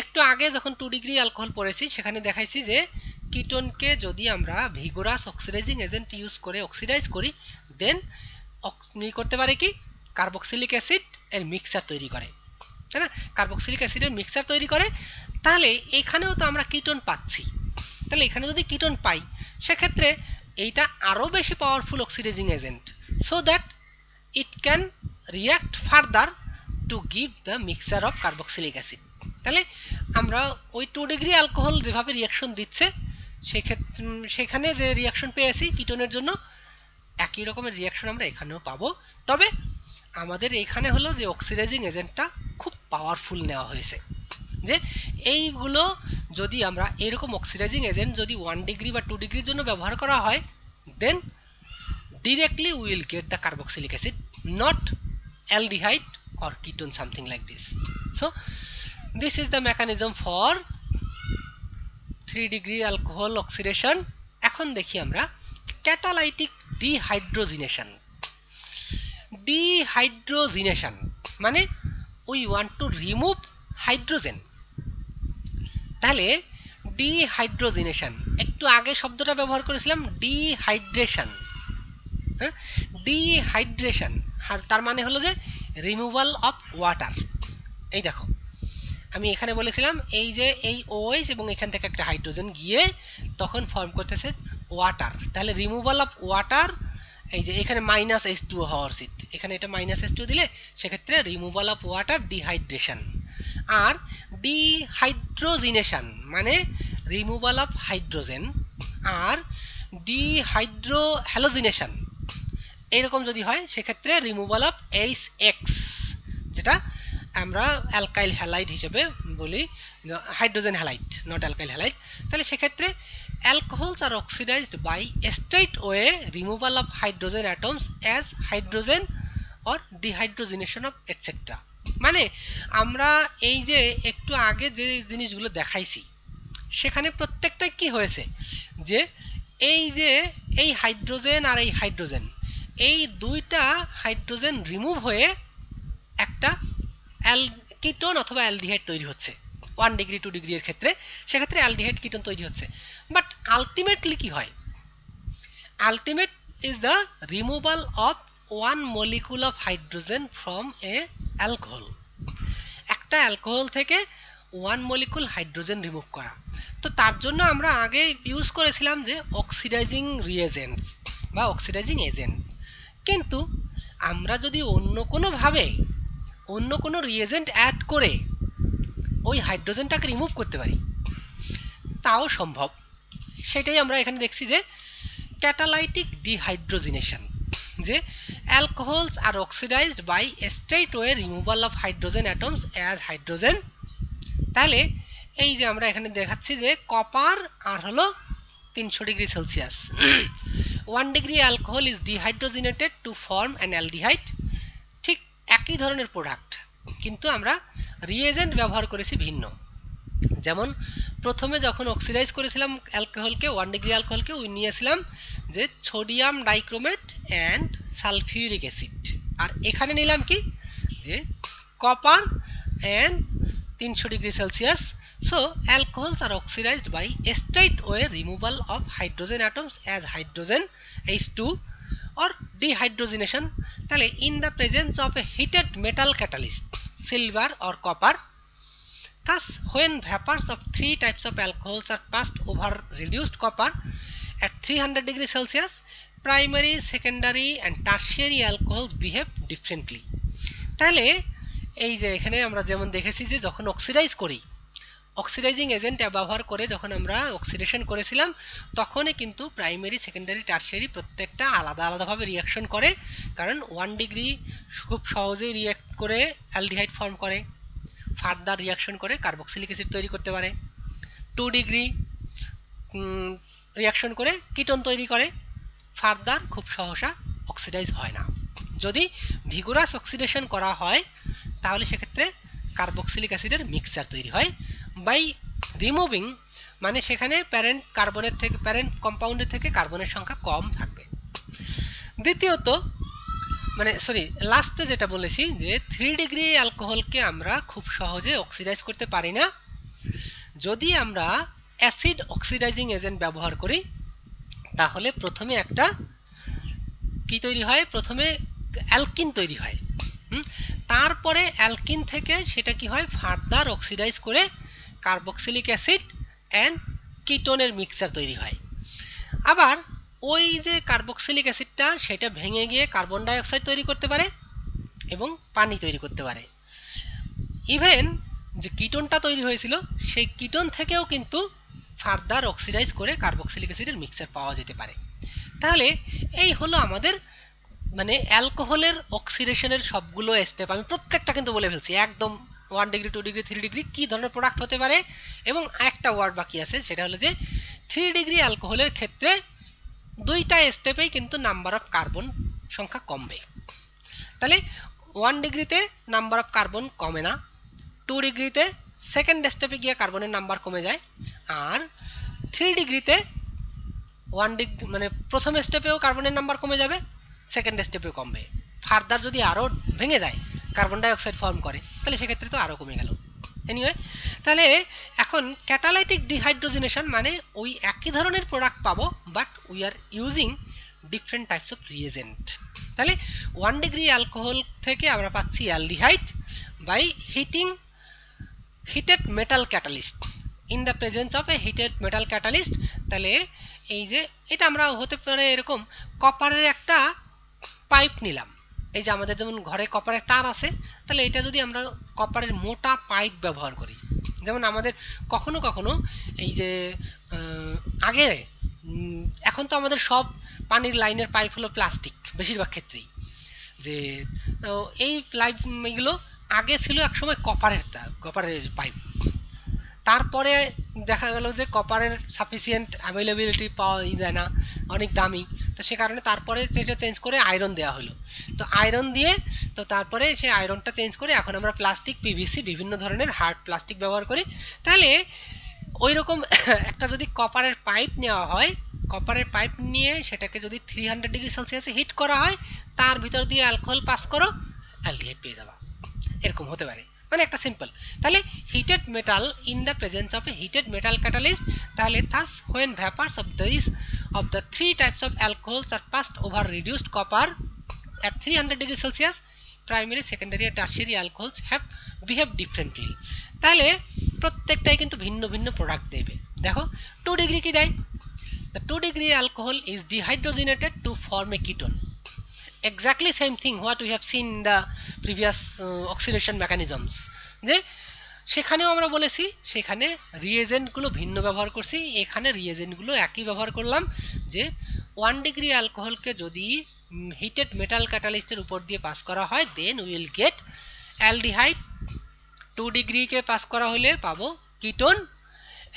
S1: একটু আগে যখন 2 ডিগ্রি অ্যালকোহল পড়েছি সেখানে দেখাইছি যে কিটোনকে যদি আমরা ভিগোরাস অক্সিডাইজিং এজেন্ট ইউজ করে অক্সিডাইজ করি দেন করতে পারে কি কার্বক্সিলিক অ্যাসিড এর মিক্সচার তৈরি করে, তাই না? কার্বক্সিলিক অ্যাসিডের মিক্সচার তৈরি করে, তাহলে এখানেও তো আমরা কিটোন পাচ্ছি। তাহলে এখানে যদি কিটোন পাই সেক্ষেত্রে এইটা আরো বেশি powerful oxidising agent, so that it can react further to give the mixture of carboxylic acid. তাহলে আমরা ওই 2 ডিগ্রি অ্যালকোহল যেভাবে রিঅ্যাকশন দিচ্ছে সেখানে যে রিঅ্যাকশন পেয়েছি কিটোনের জন্য একই রকমের রিঅ্যাকশন আমরা এখানেও পাবো। তবে আমাদের এখানে হলো যে অক্সিডাইজিং এজেন্টটা খুব পাওয়ারফুল নেওয়া হয়েছে, যে এইগুলো যদি আমরা এরকম অক্সিডাইজিং এজেন্ট যদি 1 ডিগ্রি বা 2 ডিগ্রির জন্য ব্যবহার করা হয় দেন directly we will get the carboxylic acid, not aldehyde or ketone, something like this. So this is the mechanism for 3 degree alcohol oxidation. এখন দেখি আমরা catalytic dehydrogenation. Dehydrogenation মানে we want to remove hydrogen, তাহলে ডিহাইড্রোজেনেশন, একটু আগে শব্দটা ব্যবহার করেছিলাম ডিহাইড্রেশন, হ্যাঁ ডিহাইড্রেশন, আর তার মানে হলো যে রিমুভাল অফ ওয়াটার। এই দেখো আমি এখানে বলেছিলাম এই যে এই OH এবং এখান থেকে একটা হাইড্রোজেন গিয়ে তখন ফর্ম করতেছে ওয়াটার, তাহলে রিমুভাল অফ ওয়াটার, এই যে এখানে -H2 হওয়ার উচিত, এখানে এটা -H2 দিলে সেক্ষেত্রে রিমুভাল অফ ওয়াটার ডিহাইড্রেশন। আর ডিহাইড্রোজিনেশন মানে রিমুভাল অফ হাইড্রোজেন, আর ডিহাইড্রো হ্যালোজিনেশন এইরকম যদি হয় সেক্ষেত্রে রিমুভাল অফ HX, যেটা আমরা অ্যালকাইল হ্যালাইড হিসেবে বলি, hydrogen halide not alkyl halide. তাহলে সেক্ষেত্রে alcohols are oxidized by a straight way removal of hydrogen atoms as hydrogen or dehydrogenation of etc. মানে আমরা এই যে একটু আগে যে জিনিসগুলো দেখাইছি সেখানে প্রত্যেকটা কি হয়েছে যে এই হাইড্রোজেন আর এই হাইড্রোজেন, এই দুইটা হাইড্রোজেন রিমুভ হয়ে একটা কিটোন অথবা অ্যালডিহাইড তৈরি হচ্ছে 1 ডিগ্রি 2 ডিগ্রি এর ক্ষেত্রে, সেক্ষেত্রে অ্যালডিহাইড কিটোন তৈরি হচ্ছে। বাট আলটিমেটলি কি হয়, ultimate is the removal of 1 molecule of hydrogen from a alcohol, একটা অ্যালকোহল থেকে 1 মলিকুল হাইড্রোজেন রিমুভ করা। তো তার জন্য আমরা আগে ইউজ করেছিলাম যে অক্সিডাইজিং রিএজেন্টস বা অক্সিডাইজিং এজেন্ট, কিন্তু আমরা যদি অন্য কোনো রিএজেন্ট অ্যাড করে ওই হাইড্রোজেনটাকে রিমুভ করতে পারি তাও সম্ভব। সেটাই আমরা এখানে দেখছি যে ক্যাটালাইটিক ডিহাইড্রোজিনেশন, যে alcohols are oxidized by a straightway removal of hydrogen atoms as hydrogen। তাহলে এই যে আমরা এখানে দেখাচ্ছি যে কপার আর হলো 300 degree Celsius 1 degree alcohol is dehydrogenated to form an aldehyde, ঠিক একই ধরনের প্রোডাক্ট কিন্তু আমরা রিএজেন্ট ব্যবহার করেছি ভিন্ন। যেমন প্রথমে যখন অক্সিডাইজ করেছিলাম অ্যালকোহলকে 1 ডিগ্রি অ্যালকোহলকে ওই নিয়েছিলাম যে sodium dichromate and sulphuric acid, আর এখানে নিলাম কি যে copper and 300 degree Celsius. So alcohols are oxidized by a straight way removal of hydrogen atoms as hydrogen H2 or dehydrogenation, তাহলে in the presence of a heated metal catalyst silver or copper. Thus when vapors of three types of alcohols are passed over reduced copper at 300 degree Celsius, primary, secondary and tertiary alcohols behave differently. তাহলে এই যে এখানে আমরা যেমন দেখেছি যে যখন অক্সিডাইজ করি, অক্সিডাইজিং এজেন্ট ব্যবহার করে যখন আমরা অক্সিডেশন করেছিলাম তখনই কিন্তু প্রাইমারি, সেকেন্ডারি, টারশিয়ারি প্রত্যেকটা আলাদা আলাদাভাবে রিয়াকশন করে, কারণ 1 ডিগ্রি খুব সহজেই রিয়াক্ট করে অ্যালডিহাইড ফর্ম করে, ফার্দার রিয়াকশন করে কার্বক্সিলিক অ্যাসিড তৈরি করতে পারে। 2 ডিগ্রি রিয়াকশন করে কিটোন তৈরি করে, ফার্দার খুব সহসা অক্সিডাইজ হয় না। যদি ভিগোরাস অক্সিডেশন করা হয় তাহলে সেক্ষেত্রে কার্বক্সিলিক অ্যাসিডের মিক্সচার তৈরি হয় বাই রিমুভিং, মানে সেখানে প্যারেন্ট কার্বনের থেকে, প্যারেন্ট কম্পাউন্ডের থেকে কার্বনের সংখ্যা কম থাকবে। দ্বিতীয়ত মানে লাস্টে যেটা বলেছি যে 3 ডিগ্রি অ্যালকোহলকে আমরা খুব সহজে অক্সিডাইজ করতে পারি না, যদি আমরা অ্যাসিড অক্সিডাইজিং এজেন্ট ব্যবহার করি তাহলে প্রথমে একটা কি তৈরি হয়, প্রথমে অ্যালকিন তৈরি হয়, তারপরে অ্যালকিন থেকে সেটা কি হয় ফার্দার অক্সিডাইজ করে কার্বক্সিলিক অ্যাসিড অ্যান্ড কিটোনের মিক্সচার তৈরি হয়। আবার ওই যে কার্বক্সিলিক অ্যাসিডটা সেটা ভেঙে গিয়ে কার্বন ডাই অক্সাইড তৈরি করতে পারে এবং পানি তৈরি করতে পারে। ইভেন যে কিটোনটা তৈরি হয়েছিল সেই কিটোন থেকেও কিন্তু ফার্দার অক্সিডাইজ করে কার্বক্সিলিক অ্যাসিডের মিক্সচার পাওয়া যেতে পারে। তাহলে এই হলো আমাদের মানে অ্যালকোহলের অক্সিডেশনের সবগুলো স্টেপ, আমি প্রত্যেকটা কিন্তু বলে ফেলছি একদম 1 ডিগ্রি, 2 ডিগ্রি, 3 ডিগ্রি কি ধরনের প্রোডাক্ট হতে পারে, এবং একটা ওয়ার্ড বাকি আছে সেটা হলো যে 3 ডিগ্রি অ্যালকোহলের ক্ষেত্রে দুইটা স্টেপেই কিন্তু নাম্বার অফ কার্বন সংখ্যা কমবে। তাহলে 1 ডিগ্রিতে নাম্বার অফ কার্বন কমে না, 2 ডিগ্রিতে সেকেন্ড স্টেপে গিয়ে কার্বনের নাম্বার কমে যায়, আর 3 ডিগ্রিতে 1 ডিগ্রি মানে প্রথম স্টেপেও কার্বনের নাম্বার কমে যাবে, সেকেন্ড স্টেপেও কমবে, ফার্দার যদি আরও ভেঙে যায় কার্বন ডাই অক্সাইড ফর্ম করে তাহলে সেক্ষেত্রে তো আরও কমে গেল। এনিওয়ে, তাহলে এখন ক্যাটালাইটিক ডিহাইড্রোজেনেশন মানে ওই একই ধরনের প্রোডাক্ট পাবো but we are using different types of reagent. তাহলে 1 ডিগ্রি অ্যালকোহল থেকে আমরা পাচ্ছি aldehyde by heated metal catalyst in the presence of a heated metal catalyst. তাহলে এই যে এটা আমরা হতে পারে এরকম কপারের একটা পাইপ নিলাম, এই যে আমাদের যেমন ঘরে কপারের তার আছে, তাহলে এটা যদি আমরা কপারের মোটা পাইপ ব্যবহার করি, যেমন আমাদের কখনো কখনো এই যে আগে এখন তো আমাদের সব পানির লাইনের পাইপ হলো প্লাস্টিক বেশিরভাগ ক্ষেত্রেই, যে এই পাইপ এগুলো আগে ছিল একসময় কপারের পাইপ, তারপরে দেখা গেল যে কপারের সাফিসিয়েন্ট অ্যাভেলেবিলিটি পাওয়া যায় না, অনেক দামি, তো সে কারণে তারপরে সেটা চেঞ্জ করে আয়রন দেওয়া হলো, তো আয়রন দিয়ে তো তারপরে সেই আয়রনটা চেঞ্জ করে এখন আমরা প্লাস্টিক, পিভিসি বিভিন্ন ধরনের হার্ড প্লাস্টিক ব্যবহার করি। তাহলে ওই রকম একটা যদি কপারের পাইপ নেওয়া হয়, কপারের পাইপ নিয়ে সেটাকে যদি 300 ডিগ্রি সেলসিয়াসে হিট করা হয়, তার ভিতর দিয়ে অ্যালকোহল পাস করো, অ্যালডিহাইড পেয়ে যাবা, এরকম হতে পারে, মানে একটা সিম্পল। তাহলে heated metal in the presence of a heated metal catalyst, তাহলে thus when vapors of the three types of alcohols are passed over reduced copper at 300 degree Celsius, primary, secondary and tertiary alcohols have behave differently। তাহলে প্রত্যেকটাই কিন্তু ভিন্ন ভিন্ন প্রোডাক্ট দেবে। দেখো 2 ডিগ্রি কি দেয়, the 2 degree alcohol is dehydrogenated to form a ketone, exactly same thing what we have seen in the previous oxidation mechanisms, যে সেখানেও আমরা বলেছি সেখানে রিয়েজেন্টগুলো ভিন্ন ব্যবহার করছি, এখানে রিয়েজেন্টগুলো একই ব্যবহার করলাম, যে 1 ডিগ্রি অ্যালকোহলকে যদি হিটেড মেটাল ক্যাটালিস্টের উপর দিয়ে পাস করা হয় then we will get aldehyde, 2 ডিগ্রিকে পাস করা হলে পাবো ketone,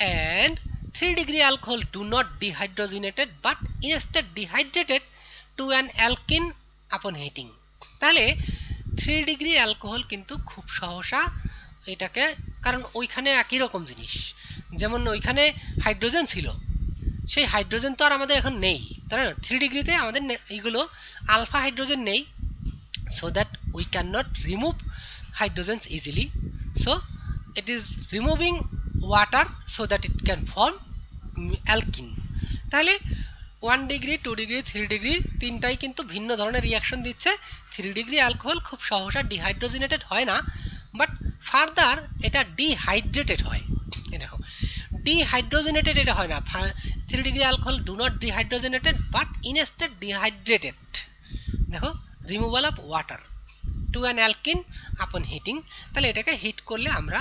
S1: and 3 degree alcohol do not dehydrogenated but instead dehydrated to an alkene upon heating। তাহলে 3 ডিগ্রি অ্যালকোহল কিন্তু খুব সহসা এটাকে কারণ ওইখানে একই রকম জিনিস, যেমন ওইখানে হাইড্রোজেন ছিল, সেই হাইড্রোজেন তো আর আমাদের এখন নেই, তাই না? 3 ডিগ্রিতে আমাদের এইগুলো আলফা হাইড্রোজেন নেই, so that we cannot remove hydrogens easily, so it is removing water so that it can form alkene। তাহলে 1 ডিগ্রি 2 ডিগ্রি 3 ডিগ্রি তিনটাই কিন্তু ভিন্ন ধরনের রিয়াকশন দিচ্ছে। 3 ডিগ্রি অ্যালকোহল খুব সহসা ডিহাইড্রোজেনেটেড হয় না, বাট ফার্দার এটা ডিহাইড্রেটেড হয়। এই দেখো, ডিহাইড্রোজেনেটেড এটা হয় না, 3 degree alcohol do not dehydrogenated but instead dehydrated. দেখো, removal of water to an alkene upon heating, তাহলে এটাকে হিট করলে আমরা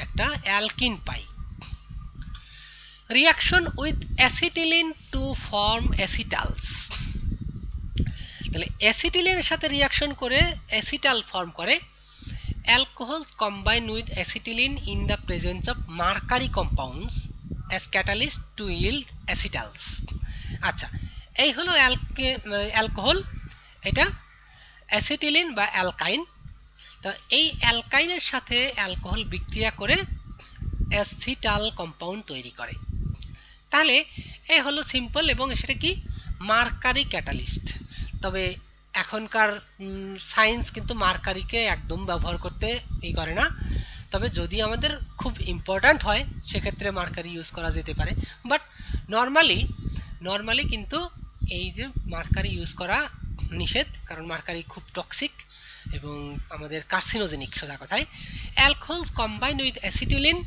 S1: একটা অ্যালকিন পাই। Reaction with acetylene to form acetals, তাহলে অ্যাসিটিলিনের সাথে রিয়াকশন করে অ্যাসিটাল ফর্ম করে। Alcohols combine with acetylene in the presence of mercury compounds as catalyst to yield acetals. আচ্ছা, এই হলো অ্যালকোহল, এটা অ্যাসিটিলিন বা অ্যালকাইন। তো এই অ্যালকাইনের সাথে অ্যালকোহল বিক্রিয়া করে অ্যাসিটাল কম্পাউন্ড তৈরি করে। তাহলে এই হলো সিম্পল, এবং সেটা কি মার্কারি ক্যাটালিস্ট। তবে এখনকার সায়েন্স কিন্তু মার্কারিকে একদম ব্যবহার করতে করে না, তবে যদি আমাদের খুব ইম্পর্ট্যান্ট হয় সেক্ষেত্রে মার্কারি ইউজ করা যেতে পারে, বাট নর্মালি কিন্তু এই যে মার্কারি ইউজ করা নিষেধ, কারণ মার্কারি খুব টক্সিক এবং আমাদের কার্সিনোজেনিক সোজা কথায়। Alcohols combine with acetylene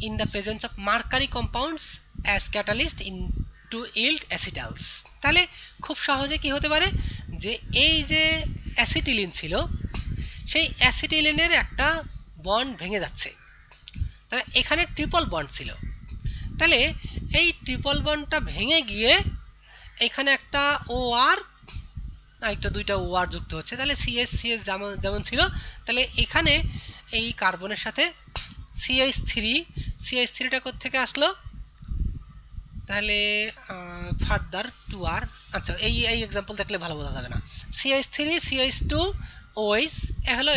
S1: in the presence of mercury compounds as catalyst in to yield acetals। তাহলে খুব সহজে কি হতে পারে যে এই যে অ্যাসিটিলিন ছিল, সেই অ্যাসিটিলিনের একটা বন্ড ভেঙে যাচ্ছে, তাহলে এখানে ট্রিপল বন্ড ছিল, তাহলে এই ট্রিপল বন্ডটা ভেঙে গিয়ে এখানে একটা ও আর একটা দুইটা ও আর যুক্ত হচ্ছে, তাহলে সিএস যেমন ছিল, তাহলে এখানে এই কার্বনের সাথে CH3টা কোত্থেকে আসলো, তাহলে ফার্দার 2R। আচ্ছা, এই এক্সাম্পল দেখলে ভালো বোঝা যাবে না। CH3 CH2 OH এ হলো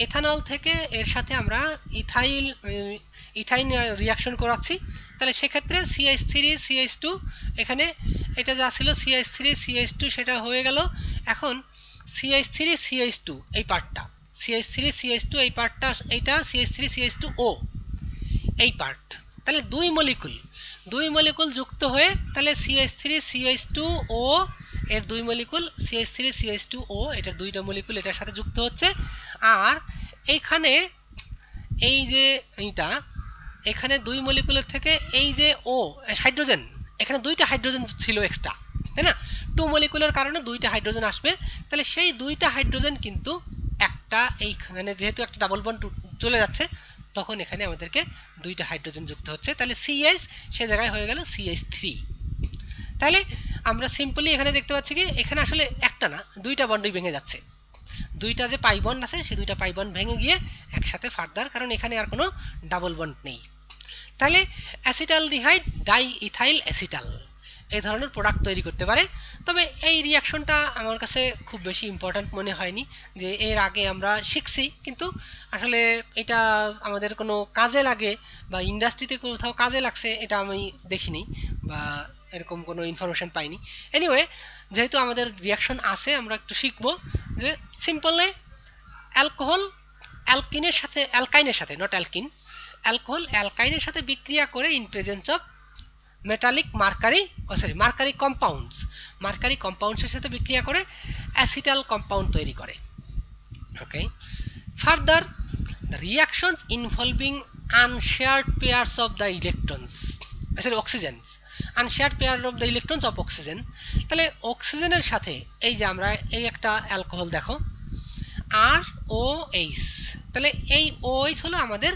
S1: এথানল থেকে এর সাথে আমরা ইথাইন রিয়াকশন করাচ্ছি, তাহলে সেক্ষেত্রে CH3 CH2 এখানে এটা যা ছিল CH3 CH2 সেটা হয়ে গেল, এখন CH3 CH2 এই পার্টটা, CH3 CH2 এই পার্টটা, এইটা CH3 CH2O এই পার্ট, তাহলে দুই মলিকুল যুক্ত হয়ে, তাহলে CH3 CH2O এর দুই মলিকুল, CH3 CH2O এটার দুইটা মলিকুল এটার সাথে যুক্ত হচ্ছে, আর এইখানে এই যে এইটা, এখানে দুই মলিকুলের থেকে এই যে ও হাইড্রোজেন, এখানে দুইটা হাইড্রোজেন ছিল এক্সট্রা, তাই না? 2 মলিকুলের কারণে দুইটা হাইড্রোজেন আসবে, তাহলে সেই দুইটা হাইড্রোজেন কিন্তু একটা এইখানে যেহেতু একটা ডাবল বন্ড চলে যাচ্ছে, তখন এখানে আমাদেরকে দুইটা হাইড্রোজেন যুক্ত হচ্ছে, তাহলে CH সে জায়গায় হয়ে গেল CH3। তাহলে আমরা সিম্পলি এখানে দেখতে পাচ্ছি কি এখানে আসলে একটা না, দুইটা বন্ডই ভেঙে যাচ্ছে, দুইটা যে পাই বন্ড আছে সেই দুইটা পাই বন্ড ভেঙে গিয়ে একসাথে ফার্দার, কারণ এখানে আর কোনো ডাবল বন্ড নেই। তাহলে অ্যাসিটালডিহাইড ডাই ইথাইল অ্যাসিটাল এই ধরনের প্রোডাক্ট তৈরি করতে পারে। তবে এই রিয়াকশনটা আমার কাছে খুব বেশি ইম্পর্ট্যান্ট মনে হয়নি, যে এর আগে আমরা শিখছি কিন্তু আসলে এটা আমাদের কোনো কাজে লাগে বা ইন্ডাস্ট্রিতে কোথাও কাজে লাগছে এটা আমি দেখিনি বা এরকম কোনো ইনফরমেশন পাইনি। এনিওয়ে, যেহেতু আমাদের রিয়াকশন আছে আমরা একটু শিখবো যে সিম্পলে অ্যালকোহল অ্যালকাইনের সাথে নট অ্যালকিন, অ্যালকোহল অ্যালকাইনের সাথে বিক্রিয়া করে in presence of metallic mercury কম্পাউন্ডসের সাথে বিক্রিয়া করে অ্যাসিটাল কম্পাউন্ড তৈরি করে। Okay, further the reactions involving unshared pairs of the electrons, oxygens, unshared pair of the electrons of oxygen, তাহলে অক্সিজেনের সাথে এই যে আমরা এই একটা অ্যালকোহল দেখো ROH, তাহলে এই OH হলো আমাদের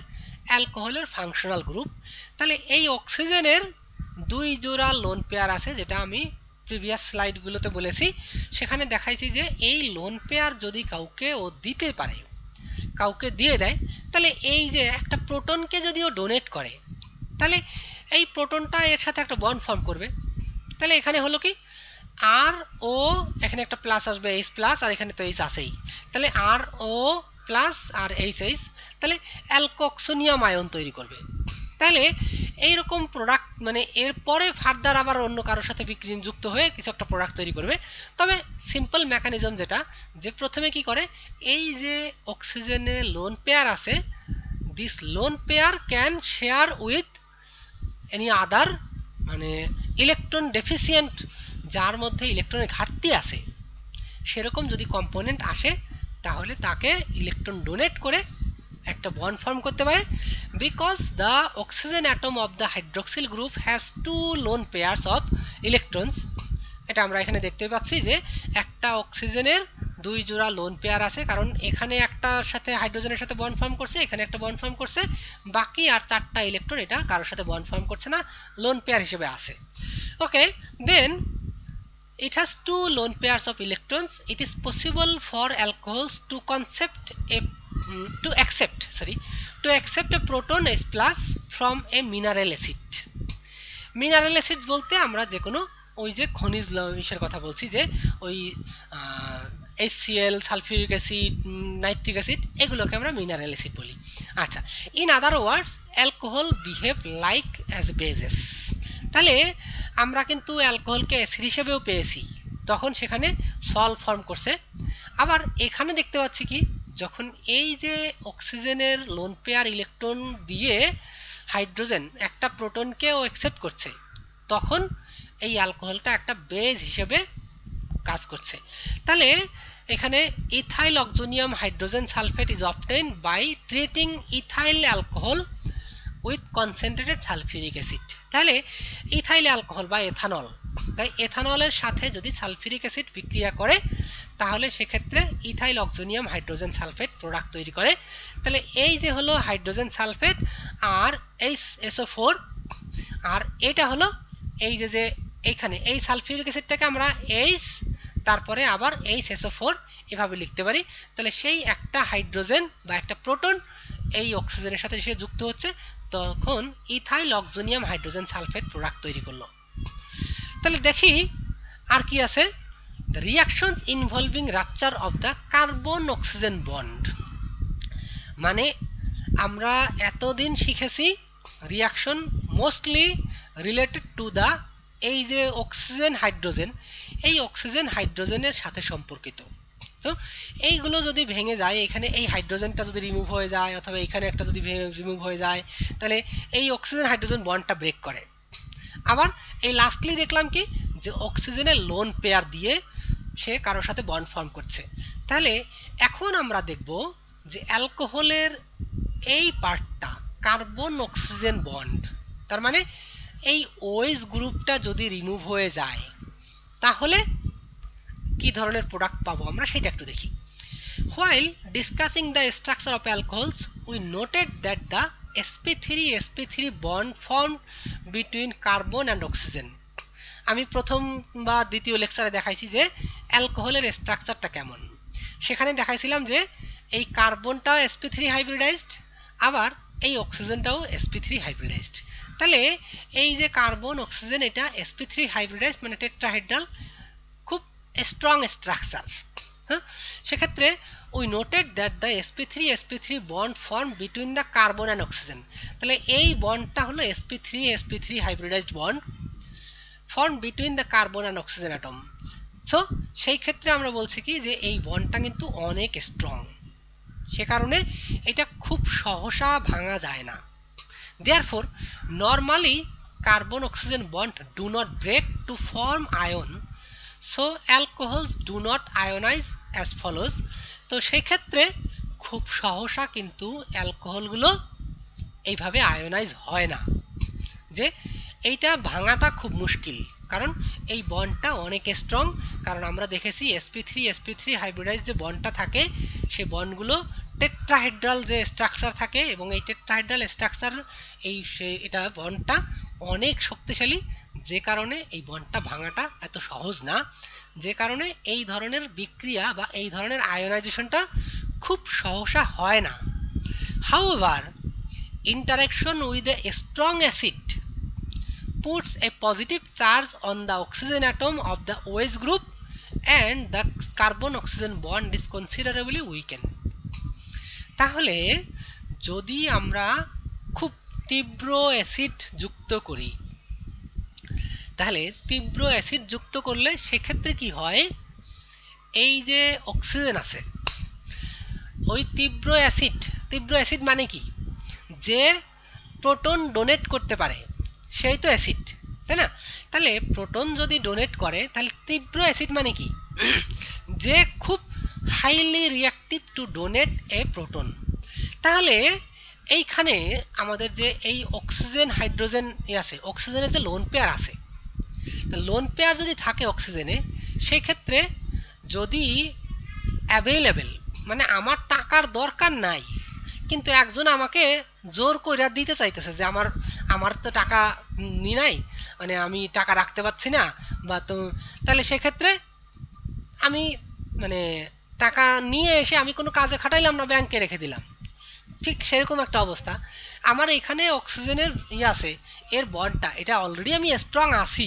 S1: অ্যালকোহলের ফাংশনাল গ্রুপ, তাহলে এই অক্সিজেনের দুই জোড়া লোন পেয়ার আছে, যেটা আমি প্রিভিয়াস স্লাইডগুলোতে বলেছি, সেখানে দেখাইছি যে এই লোন পেয়ার যদি কাউকে ও দিতে পারে, কাউকে দিয়ে দেয়, তাহলে এই যে একটা প্রোটনকে যদি ও ডোনেট করে, তাহলে এই প্রোটনটা এর সাথে একটা বন্ড ফর্ম করবে, তাহলে এখানে হলো কি আর ও, এখানে একটা প্লাস আসবে H প্লাস, আর এখানে তো H আছেই, তাহলে আর ও প্লাস আর এইচএইচ, তাহলে অ্যালকোক্সোনিয়াম আয়ন তৈরি করবে। তাহলে এইরকম প্রোডাক্ট মানে এরপরে ফার্দার আবার অন্য কারোর সাথে বিক্রিয়া যুক্ত হয়ে কিছু একটা প্রোডাক্ট তৈরি করবে। তবে সিম্পল মেকানিজম যেটা, যে প্রথমে কি করে, এই যে অক্সিজেনে লোন পেয়ার আছে, this lone pair can share with any other মানে ইলেকট্রন ডেফিসিয়েন্ট, যার মধ্যে ইলেকট্রনের ঘাটতি আছে, সেরকম যদি কম্পোনেন্ট আসে তাহলে তাকে ইলেকট্রন ডোনেট করে একটা বন্ড ফর্ম করতে পারে। Because the oxygen atom of the hydroxyl group has to loan pairs of electrons. এটা আমরা এখানে দেখতে পাচ্ছি যে একটা অক্সিজেনের দুই জোড়া লোন পেয়ার আছে, কারণ এখানে একটার সাথে হাইড্রোজেনের সাথে বন্ড ফর্ম করছে, এখানে একটা বন্ড ফর্ম করছে, বাকি আর চারটা ইলেকট্রন এটা কারোর সাথে বন্ড ফর্ম করছে না, লোন পেয়ার হিসেবে আছে। ওকে, দেন it has two lone pairs of electrons. It is possible for alcohols to accept a proton H plus from a mineral acid. Mineral acid বলতে আমরা যে কোনো ওই যে খনিজ লবণের কথা বলছি, যে ওই HCl, sulphuric acid, nitric acid, এগুলোকে আমরা মিনারেল অ্যাসিড বলি। আচ্ছা, in other words alcohol behave like as bases. তাহলে আমরা কিন্তু অ্যালকোহলকে অ্যাসিড হিসেবেও পেয়েছি, তখন সেখানে সল ফর্ম করছে। আবার এখানে দেখতে পাচ্ছি কি, যখন এই যে অক্সিজেনের লোন পেয়ার ইলেকট্রন দিয়ে হাইড্রোজেন একটা প্রোটনকেও অ্যাকসেপ্ট করছে, তখন এই অ্যালকোহলটা একটা বেজ হিসেবে কাজ করছে। তাহলে এখানে ethyl oxonium hydrogen sulphate is obtained by treating ethyl alcohol with concentrated sulphuric acid. তাহলে ইথাইল অ্যালকোহল বা এথানল, তাই এথানলের সাথে যদি সালফিউরিক অ্যাসিড বিক্রিয়া করে তাহলে সেক্ষেত্রে ethyl oxonium hydrogen sulphate product তৈরি করে। তাহলে এই যে হলো হাইড্রোজেন সালফেট আর HSO4, আর এটা হলো এই যে এইখানে এই সালফিউরিক অ্যাসিডটাকে আমরা H তারপরে আবার HSO4 এভাবে লিখতে পারি। তাহলে সেই একটা হাইড্রোজেন বা একটা প্রোটন এই অক্সিজেনের সাথে এসে যুক্ত হচ্ছে, তখন ethyl oxonium hydrogen sulphate product তৈরি করলো। তাহলে দেখি আর কি আছে, the reactions involving rupture of the carbon oxygen bond। মানে আমরা এতদিন শিখেছি reaction mostly related to the এই যে অক্সিজেন হাইড্রোজেন, এই অক্সিজেন হাইড্রোজেনের সাথে সম্পর্কিত। তো এইগুলো যদি ভেঙে যায়, এখানে এই হাইড্রোজেনটা যদি রিমুভ হয়ে যায় অথবা এখানে একটা যদি রিমুভ হয়ে যায়, তাহলে এই অক্সিজেন হাইড্রোজেন বন্ডটা ব্রেক করে। আবার এই লাস্টলি দেখলাম কি, যে অক্সিজেনের লোন পেয়ার দিয়ে সে কারোর সাথে বন্ড ফর্ম করছে। তাহলে এখন আমরা দেখব যে অ্যালকোহলের এই পার্টটা কার্বন অক্সিজেন বন্ড, তার মানে এই OH গ্রুপটা যদি রিমুভ হয়ে যায় তাহলে কি ধরনের প্রোডাক্ট পাবো আমরা সেটা একটু দেখি। While discussing the structure of alcohols, we noted that the sp3 bond formed between carbon and oxygen। আমি প্রথম বা দ্বিতীয় লেকচারে দেখাইছি যে অ্যালকোহলের স্ট্রাকচারটা কেমন। সেখানে দেখাইছিলাম যে এই কার্বনটাও sp3 হাইব্রিডাইজড, আবার এই অক্সিজেনটাও sp3 হাইব্রিডাইজড। তাহলে এই যে কার্বন অক্সিজেন এটা sp3 হাইব্রিডাইজড মানে টেট্রাহাইড্রাল, খুব স্ট্রং স্ট্রাকচার। সেক্ষেত্রে we noted that the sp3 bond formed between the carbon and oxygen। তাহলে এই বন্ডটা হলো sp3 hybridized bond formed between the carbon and oxygen atom। So সেই ক্ষেত্রে আমরা বলছি কি যে এই বন্ডটা কিন্তু অনেক স্ট্রং, সে কারণে এটা খুব সহসা ভাঙা যায় না। therefore normally carbon oxygen bond do not break to form ion, so alcohols do not ionize as follows। তো সেই ক্ষেত্রে খুব সহসা কিন্তু অ্যালকোহলগুলো এইভাবে আয়োনাইজ হয় না, যে এইটা ভাঙাটা খুব মুশকিল, কারণ এই বন্ডটা অনেক স্ট্রং। কারণ আমরা দেখেছি sp3 হাইব্রিডাইজ যে বন্ডটা থাকে সে বন্ডগুলো টেট্রাহেড্রাল যে স্ট্রাকচার থাকে, এবং এই টেট্রাহেড্রাল স্ট্রাকচার এটা বন্ডটা অনেক শক্তিশালী, যে কারণে এই বন্ডটা ভাঙাটা এত সহজ না, যে কারণে এই ধরনের বিক্রিয়া বা এই ধরনের আয়োনাইজেশনটা খুব সহসা হয় না। However, interaction with a strong acid puts a positive charge on the oxygen atom of the OH group and the carbon oxygen bond is considerably weakened। তাহলে যদি আমরা খুব তীব্র অ্যাসিড যুক্ত করি, তাহলে তীব্র অ্যাসিড যুক্ত করলে সেক্ষেত্রে কি হয়, এই যে অক্সিজেন আছে, ওই তীব্র অ্যাসিড মানে কি, যে প্রোটন ডোনেট করতে পারে সেই তো অ্যাসিড, তাই না? তাহলে প্রোটন যদি ডোনেট করে তাহলে তীব্র অ্যাসিড মানে কি, যে খুব হাইলি রিঅ্যাক্টিভ টু ডোনেট এ প্রোটন। তাহলে এইখানে আমাদের যে এই অক্সিজেন হাইড্রোজেন আছে, অক্সিজেনের যে লোন পেয়ার আছে, লোন পেয়ার যদি থাকে অক্সিজেনে, সেই ক্ষেত্রে যদি অ্যাভেলেবেল, মানে আমার টাকার দরকার নাই কিন্তু একজন আমাকে জোর কইরা দিতে চাইতেছে যে আমার আমার তো টাকা নি নাই, মানে আমি টাকা রাখতে পারছি না, বা তো তাহলে সেক্ষেত্রে আমি মানে টাকা নিয়ে এসে আমি কোনো কাজে খাটাইলাম না, ব্যাংকে রেখে দিলাম, ঠিক সেরকম একটা অবস্থা। আমার এখানে অক্সিজেনের আছে, এর বন্ডটা এটা অলরেডি আমি স্ট্রং আছি,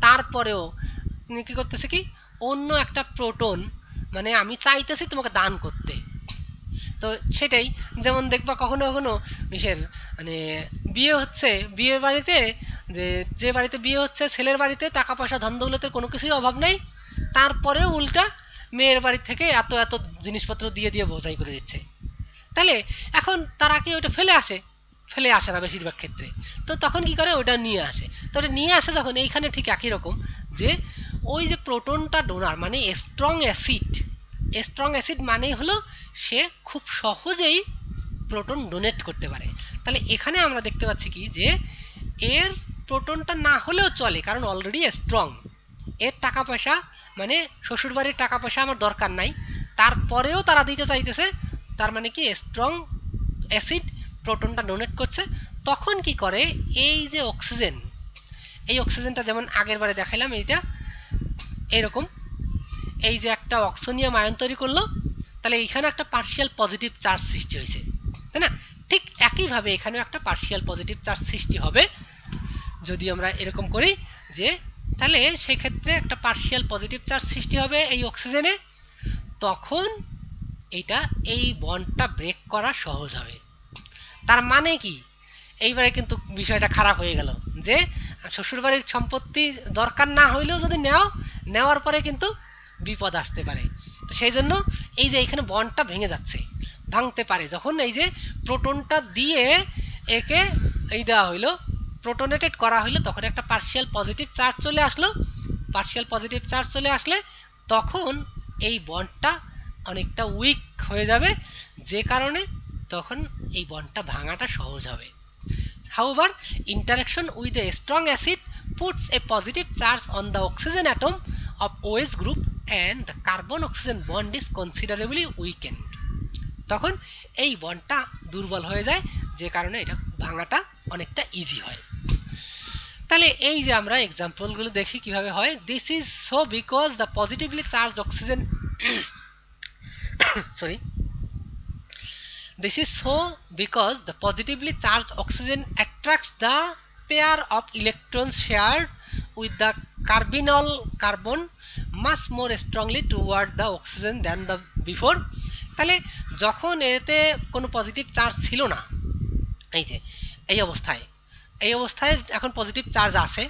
S1: তারপরেও কি করতেছে কি, অন্য একটা প্রোটন, মানে আমি চাইতেছি তোমাকে দান করতে। তো সেটাই, যেমন দেখবা কখনো কখনো বিশের মানে বিয়ে হচ্ছে, বিয়ের বাড়িতে যে যে বাড়িতে বিয়ে হচ্ছে ছেলের বাড়িতে টাকা পয়সা ধন দৌলতের কোনো কিছুই অভাব নেই, তারপরেও উল্টা মেয়ের বাড়ি থেকে এত এত জিনিসপত্র দিয়ে দিয়ে বোঝাই করে দিচ্ছে। তাহলে এখন তারা কি ওটা ফেলে আসে না বেশিরভাগ ক্ষেত্রে, তো তখন কি করে ওটা নিয়ে আসে, তো ওটা নিয়ে আসে যখন, এইখানে ঠিক একই রকম, যে ওই যে প্রোটনটা ডোনার মানে স্ট্রং অ্যাসিড মানেই হলো সে খুব সহজেই প্রোটন ডোনেট করতে পারে। তাহলে এখানে আমরা দেখতে পাচ্ছি কি, যে এর প্রোটনটা না হলেও চলে কারণ অলরেডি স্ট্রং, এর টাকা পয়সা মানে শ্বশুরবাড়ির টাকা পয়সা আমার দরকার নাই, তারপরেও তারা দিতে চাইতেছে, তার মানে কি স্ট্রং অ্যাসিড প্রোটনটা ডোনেট করছে। তখন কি করে, এই যে অক্সিজেন, এই অক্সিজেনটা যেমন আগের বারে দেখাইলাম, এইটা এইরকম, এই যে একটা অক্সোনিয়াম আয়ন তৈরি করলো, তাহলে এইখানে একটা পার্শিয়াল পজিটিভ চার্জ সৃষ্টি হয়েছে, তাই না? ঠিক একইভাবে এখানেও একটা পার্শিয়াল পজিটিভ চার্জ সৃষ্টি হবে যদি আমরা এরকম করি, যে তাহলে সেক্ষেত্রে একটা পার্শিয়াল পজিটিভ চার্জ সৃষ্টি হবে এই অক্সিজেনে, তখন এটা এই বন্ডটা ব্রেক করা সহজ হবে। তার মানে কি, এইবারে কিন্তু বিষয়টা খারাপ হয়ে গেল, যে শ্বশুরবাড়ির সম্পত্তি দরকার না হইলেও যদি নেওয়ার পরে কিন্তু বিপদ আসতে পারে। তো সেই জন্য এই যে এখানে বন্ডটা ভেঙে যাচ্ছে, ভাঙতে পারে যখন এই যে প্রোটনটা দিয়ে একে এই দেওয়া হইলো, প্রোটোনেটেড করা হইলো, তখন একটা পার্শিয়াল পজিটিভ চার্জ চলে আসলো, পার্শিয়াল পজিটিভ চার্জ চলে আসলে তখন এই বন্ডটা অনেকটা উইক হয়ে যাবে, যে কারণে তখন এই বন্ডটা ভাঙাটা সহজ হবে। However, interaction with a strong acid puts a positive charge on the oxygen atom of OH group and the carbon oxygen bond is considerably weakened. তখন এই বন্ডটা দুর্বল হয়ে যায়, যে কারণে এটা ভাঙাটা অনেকটা ইজি হয়। তাহলে এই যে আমরা এক্সাম্পলগুলো দেখি কিভাবে হয়। This is so because the positively charged oxygen sorry This is so because the positively charged oxygen attracts the pair of electrons shared with the carbonyl carbon much more strongly toward the oxygen than the before. তাহলে যখন এতে কোনো পজিটিভ চার্জ ছিল না, এই যে এই অবস্থায় এখন পজিটিভ চার্জ আছে,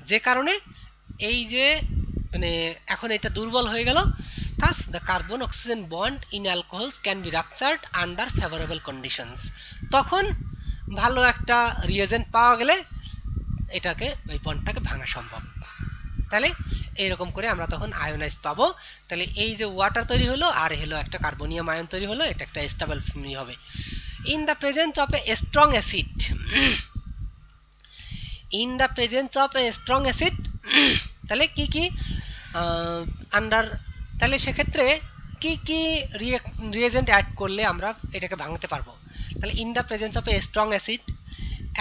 S1: যে কারণে এই যে মানে এখন এটা দুর্বল হয়ে গেল। Thus the carbon oxygen bond in alcohols can be ruptured under favorable conditions. তখন ভালো একটা রিয়েজেন্ট পাওয়া গেলে এটাকে এই বন্ডটাকে ভাঙা সম্ভব। তাহলে এইরকম করে আমরা তখন আয়োনাইজ পাবো। তাহলে এই যে ওয়াটার তৈরি হলো আর হলো একটা কার্বনিয়াম আয়ন তৈরি হলো, এটা একটা স্টেবল হবে। In the presence of a strong acid তাহলে কি কি আন্ডার, তাহলে সেক্ষেত্রে কি কি রিয়েজেন্ট অ্যাড করলে আমরা এটাকে ভাঙতে পারবো। তাহলে in the presence of a strong acid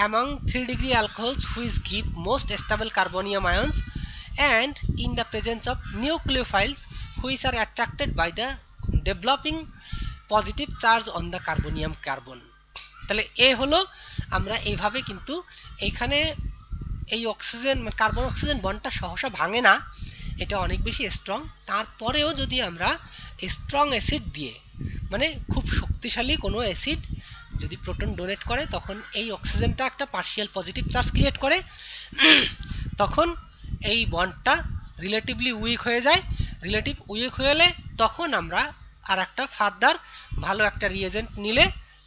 S1: among 3 degree alcohols which give most stable carbonium ions and in the presence of nucleophiles which are attracted by the developing positive charge on the carbonium carbon. তাহলে এ হলো আমরা এইভাবে কিন্তু এখানে এই অক্সিজেন কার্বন অক্সিজেন বন্ডটা সহসা ভাঙে না, এটা অনেক বেশি স্ট্রং, তারপরেও যদি আমরা স্ট্রং অ্যাসিড দিয়ে মানে খুব শক্তিশালী কোনো অ্যাসিড যদি প্রোটন ডোনেট করে তখন এই অক্সিজেনটা একটা পার্শিয়াল পজিটিভ চার্জ ক্রিয়েট করে, তখন এই বন্ডটা রিলেটিভলি উইক হয়ে যায়। রিলেটিভ উইক হলে তখন আমরা আর একটা ফার্দার ভালো একটা রিয়েজেন্ট নিলে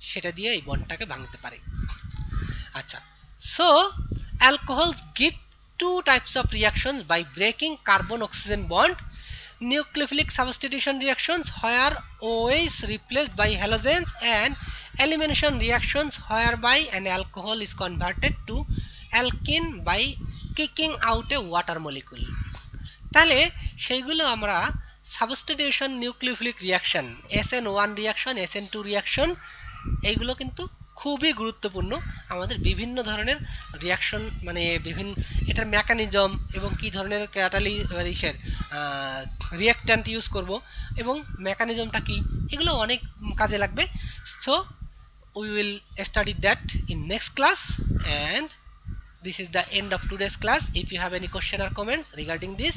S1: সেটা দিয়ে এই বন্ডটাকে ভাঙতে পারি। আচ্ছা, so alcohols give two types of reactions by breaking carbon oxygen bond: nucleophilic substitution reactions where OH is replaced by halogens, and elimination reactions whereby an alcohol is converted to alkene by kicking out a water molecule। তাহলে সেইগুলো আমরা substitution, nucleophilic reaction, SN1 reaction, SN2 reaction, এইগুলো কিন্তু খুবই গুরুত্বপূর্ণ আমাদের বিভিন্ন ধরনের রিয়াকশন, মানে বিভিন্ন এটার মেকানিজম এবং কি ধরনের ক্যাটালিসের রিয়াক্ট্যান্ট ইউজ করব এবং মেকানিজমটা কি, এগুলো অনেক কাজে লাগবে। So we will study that in next class, and this is the end of today's class. If you have any question or comments regarding this,